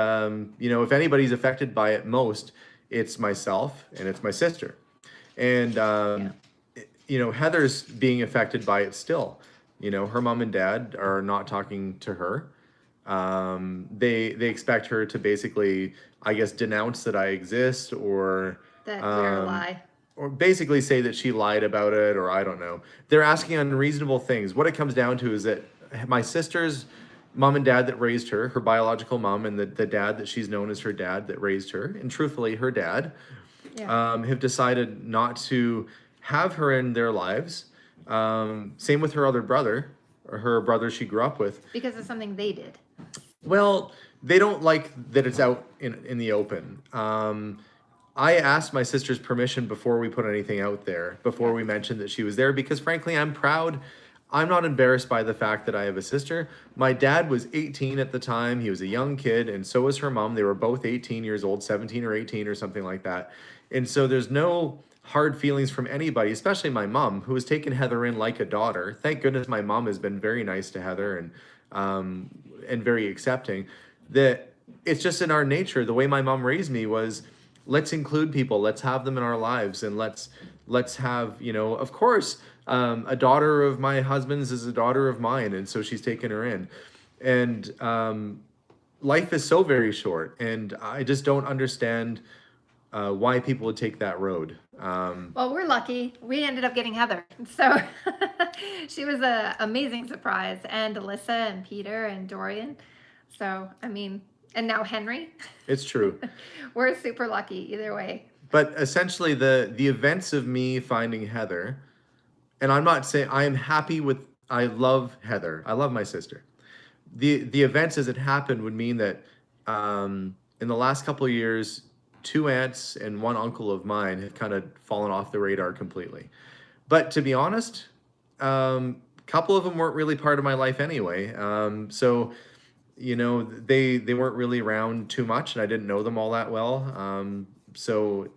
if anybody's affected by it most, it's myself and it's my sister. And, yeah, Heather's being affected by it still. Her mom and dad are not talking to her. They expect her to basically, I guess, denounce that I exist that we're a um, lie. or basically say that she lied about it, or I don't know. They're asking unreasonable things. What it comes down to is that my sister's mom and dad that raised her biological mom, and the dad that she's known as her dad that raised her, and truthfully, her dad, Yeah, have decided not to have her in their lives. Same with her other brother, or her brother she grew up with. because of something they did. Well, they don't like that it's out in the open. I asked my sister's permission before we put anything out there, before Yeah. we mentioned that she was there, because frankly, I'm proud. I'm not embarrassed by the fact that I have a sister. My dad was 18 at the time. He was a young kid, and so was her mom. They were both 18 years old, 17 or 18 or something like that. And so there's no hard feelings from anybody, especially my mom, who has taken Heather in like a daughter. Thank goodness my mom has been very nice to Heather and very accepting. That it's just in our nature. The way my mom raised me was, let's include people, let's have them in our lives, and let's have, of course, a daughter of my husband's is a daughter of mine, and so she's taken her in. And life is so very short, and I just don't understand why people would take that road. Well, we're lucky. We ended up getting Heather. So she was an amazing surprise. And Alyssa and Peter and Dorian. So, I mean, and now Henry. It's true. We're super lucky either way. But essentially, the events of me finding Heather, and I'm not saying I am happy with. I love Heather. I love my sister. The events as it happened would mean that in the last couple of years, two aunts and one uncle of mine have kind of fallen off the radar completely. But to be honest, a couple of them weren't really part of my life anyway. So they weren't really around too much, and I didn't know them all that well. So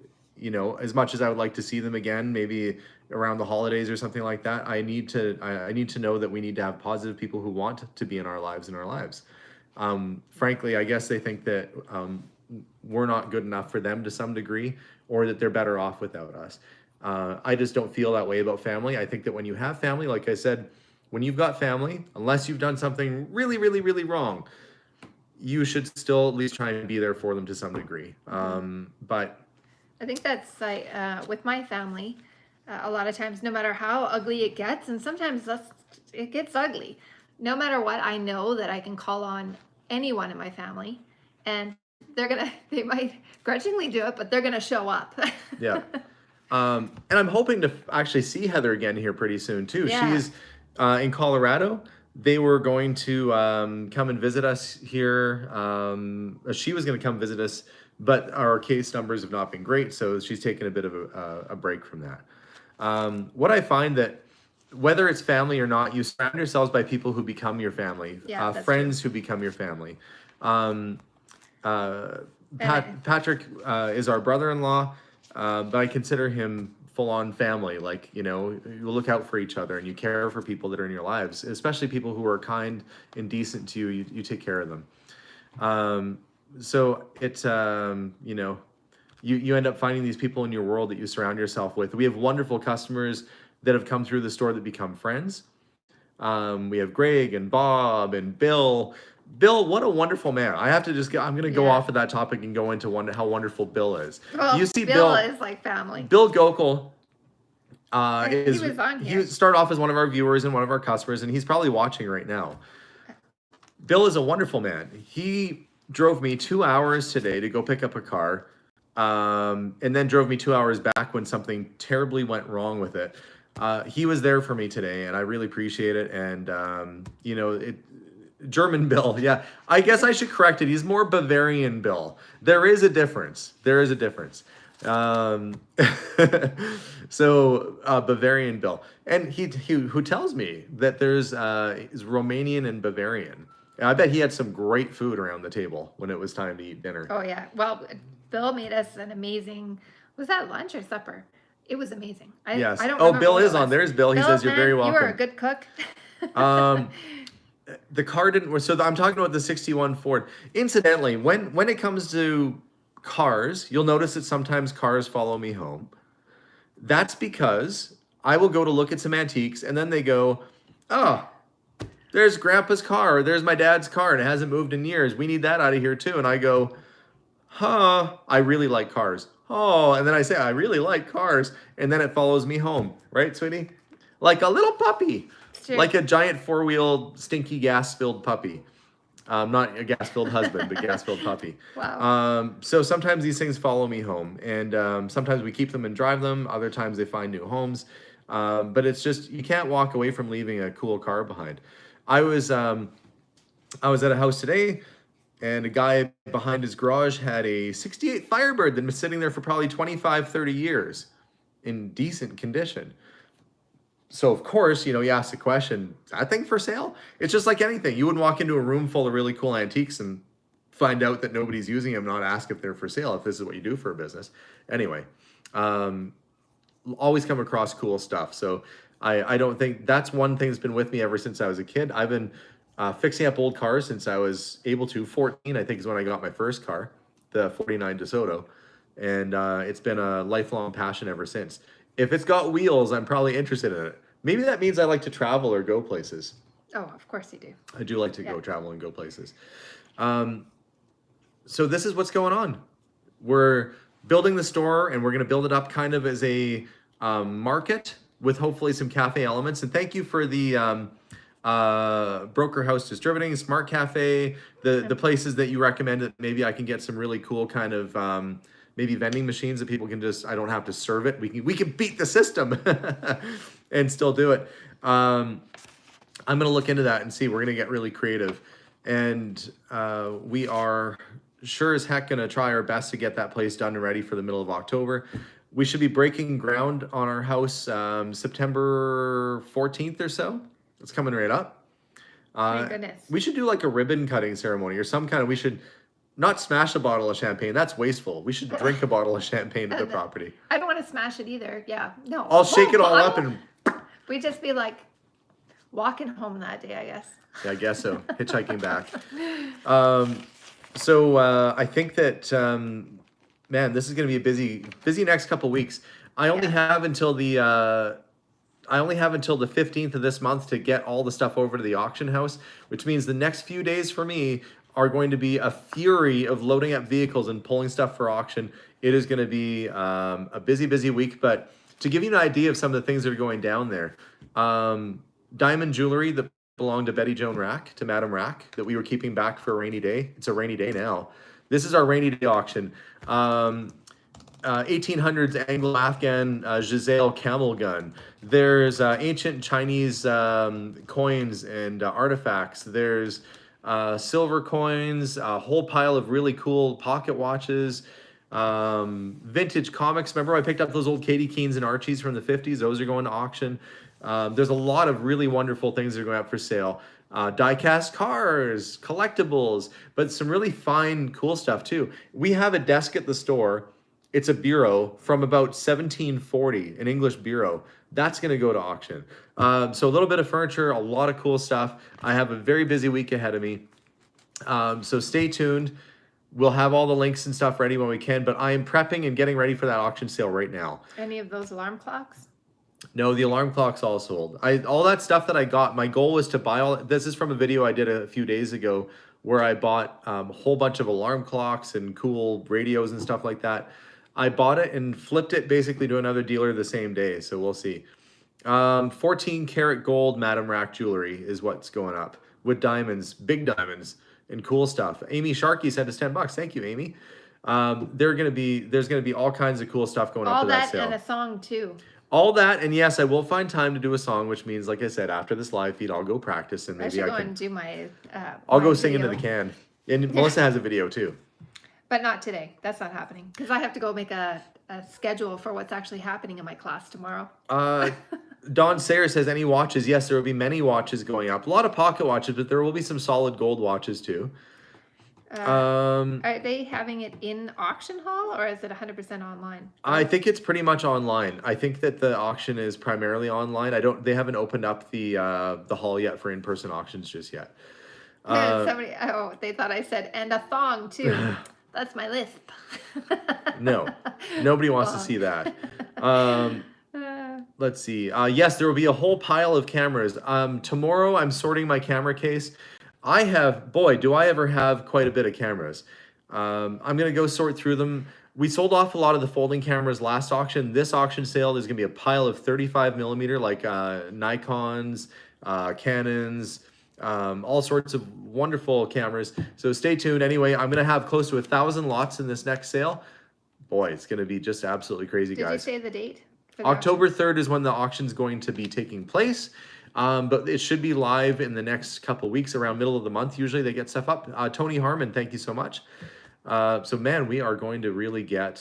as much as I would like to see them again, maybe around the holidays or something like that, I need to know that we need to have positive people who want to be in our lives. Frankly, I guess they think that we're not good enough for them to some degree, or that they're better off without us. I just don't feel that way about family. I think that when you have family, like I said, when you've got family, unless you've done something really, really, really wrong, you should still at least try and be there for them to some degree. But I think that's like with my family, a lot of times, no matter how ugly it gets, and sometimes it gets ugly, no matter what, I know that I can call on anyone in my family, and they might grudgingly do it, but they're gonna show up. yeah. And I'm hoping to actually see Heather again here pretty soon too. Yeah. She's in Colorado. They were going to come and visit us here. She was going to come visit us, but our case numbers have not been great, so she's taken a bit of a break from that. What I find that whether it's family or not, you surround yourselves by people who become your family, Yeah, that's friends who become your family. Patrick is our brother-in-law, but I consider him full-on family. Like, you look out for each other and you care for people that are in your lives, especially people who are kind and decent to you. You take care of them. So it's, you end up finding these people in your world that you surround yourself with. We have wonderful customers that have come through the store that become friends. We have Greg and Bob and Bill. Bill, what a wonderful man. I have to I'm going to go off of that topic and go into how wonderful Bill is. Well, You see Bill is like family. Bill Gokel he was on here. he started off as one of our viewers and one of our customers, and he's probably watching right now. Bill is a wonderful man. He drove me 2 hours today to go pick up a car, and then drove me 2 hours back when something terribly went wrong with it. He was there for me today, and I really appreciate it. And German Bill, yeah. I guess I should correct it. He's more Bavarian Bill. There is a difference. There is a difference. Um, Bavarian Bill, and he who tells me that there's is Romanian and Bavarian. And I bet he had some great food around the table when it was time to eat dinner. Oh yeah. Well, Bill made us an amazing. Was that lunch or supper? It was amazing. Yes. I don't Oh, remember Bill what it is on. was. There's Bill. He Bill, says you're man, very you are a welcome. good cook. Um, the car didn't. So I'm talking about the '61 Ford. Incidentally, when it comes to cars, you'll notice that sometimes cars follow me home. That's because I will go to look at some antiques, and then they go, "Oh, there's Grandpa's car, or there's my dad's car, and it hasn't moved in years. We need that out of here too." And I go, "Huh, I really like cars." Oh, and then I say, "I really like cars," and then it follows me home, right, sweetie? Like a little puppy, It's true. like a giant four-wheel, stinky, gas-filled puppy. Not a gas-filled husband, but gas-filled puppy. Wow. So sometimes these things follow me home, and sometimes we keep them and drive them. Other times they find new homes. But it's just you can't walk away from leaving a cool car behind. I was um, I was at a house today, and a guy behind his garage had a '68 Firebird that had been sitting there for probably 25, 30 years in decent condition. So of course, you ask the question, is that thing for sale? It's just like anything. You wouldn't walk into a room full of really cool antiques and find out that nobody's using them, not ask if they're for sale, if this is what you do for a business. Anyway, um, always come across cool stuff. So I don't think that's one thing that's been with me ever since I was a kid. I've been fixing up old cars since I was able to. 14, I think, is when I got my first car, the 49 DeSoto. And it's been a lifelong passion ever since. If it's got wheels, I'm probably interested in it. Maybe that means I like to travel or go places. Oh, of course you do. I do like to Yeah. go travel and go places. Um, so this is what's going on. We're building the store, and we're going to build it up kind of as a market with hopefully some cafe elements. And thank you for the Broker House Distributing, Smart Cafe, the places that you recommended. Maybe I can get some really cool kind of maybe vending machines that people can just, I don't have to serve it. We can beat the system and still do it. I'm going to look into that and see. We're going to get really creative. And we are sure as heck going to try our best to get that place done and ready for the middle of October. We should be breaking ground on our house September 14th or so. It's coming right up. Thank goodness. We should do like a ribbon cutting ceremony or some kind of, we should not smash a bottle of champagne. That's wasteful. We should drink a bottle of champagne at the property. I don't want to smash it either. Yeah. No. I'll shake it all up bottle? and We'd just be like walking home that day, I guess. yeah, I guess so. Hitchhiking back. I think that man, this is going to be a busy next couple weeks. I only have until the 15th of this month to get all the stuff over to the auction house, which means the next few days for me are going to be a fury of loading up vehicles and pulling stuff for auction. It is going to be a busy week. But to give you an idea of some of the things that are going down there, diamond jewelry that belonged to Betty Joan Rack, to Madam Rack, that we were keeping back for a rainy day. It's a rainy day now. This is our rainy day auction. 1800s Anglo-Afghan Giselle camel gun. There's ancient Chinese coins and artifacts. There's silver coins, a whole pile of really cool pocket watches, vintage comics. Remember I picked up those old Katie Keens and Archies from the 50s? Those are going to auction. There's a lot of really wonderful things that are going up for sale. Die-cast cars, collectibles, but some really fine, cool stuff too. We have a desk at the store. It's a bureau from about 1740, an English bureau. That's going to go to auction. So a little bit of furniture, a lot of cool stuff. I have a very busy week ahead of me. So stay tuned. We'll have all the links and stuff ready when we can, but I am prepping and getting ready for that auction sale right now. Any of those alarm clocks? No, the alarm clock's all sold. All that stuff that I got, my goal was to buy all. This is from a video I did a few days ago where I bought a whole bunch of alarm clocks and cool radios and stuff like that. I bought it and flipped it basically to another dealer the same day, so we'll see. 14 karat gold Madam Rack jewelry is what's going up with diamonds, big diamonds. and cool stuff. Amy Sharkey sent us $10. Thank you, Amy. There's gonna be all kinds of cool stuff going up All to that that sale. and a song too. All that, and yes, I will find time to do a song, which means, like I said, after this live feed, I'll go practice and I maybe should I go can. and do my. I'll go my sing into video. the can. And Melissa has a video too. But not today. That's not happening because I have to go make a schedule for what's actually happening in my class tomorrow. Don Sayer says, any watches? Yes, there will be many watches going up. A lot of pocket watches, but there will be some solid gold watches too. Are they having it in auction hall or is it 100% online? I think it's pretty much online. I think that the auction is primarily online. They haven't opened up the hall yet for in-person auctions just yet. They thought I said, and a thong too. That's my lisp. No, nobody wants to see that. Let's see. Yes, there will be a whole pile of cameras. Tomorrow I'm sorting my camera case. Boy, do I ever have quite a bit of cameras. I'm going to go sort through them. We sold off a lot of the folding cameras last auction. This auction sale, there's going to be a pile of 35 millimeter, like Nikons, Canons, all sorts of wonderful cameras. So stay tuned. Anyway, I'm going to have close to 1,000 lots in this next sale. Boy, it's going to be just absolutely crazy, guys. Did you say the date? October 3rd is when the auction's going to be taking place. But it should be live in the next couple of weeks, around middle of the month. Usually they get stuff up. Tony Harmon, thank you so much. So man, we are going to really get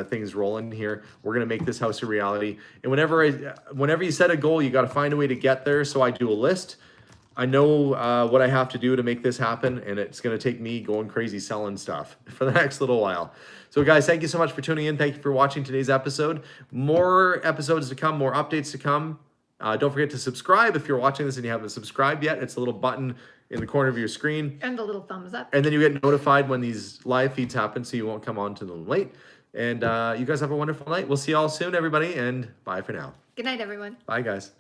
things rolling here. We're going to make this house a reality. And whenever you set a goal, you got to find a way to get there. So I do a list. I know what I have to do to make this happen, and it's going to take me going crazy selling stuff for the next little while. So guys, thank you so much for tuning in. Thank you for watching today's episode. More episodes to come, more updates to come. Don't forget to subscribe if you're watching this and you haven't subscribed yet. It's a little button in the corner of your screen. And the little thumbs up. And then you get notified when these live feeds happen so you won't come on to them late. And you guys have a wonderful night. We'll see you all soon, everybody, and bye for now. Good night, everyone. Bye, guys.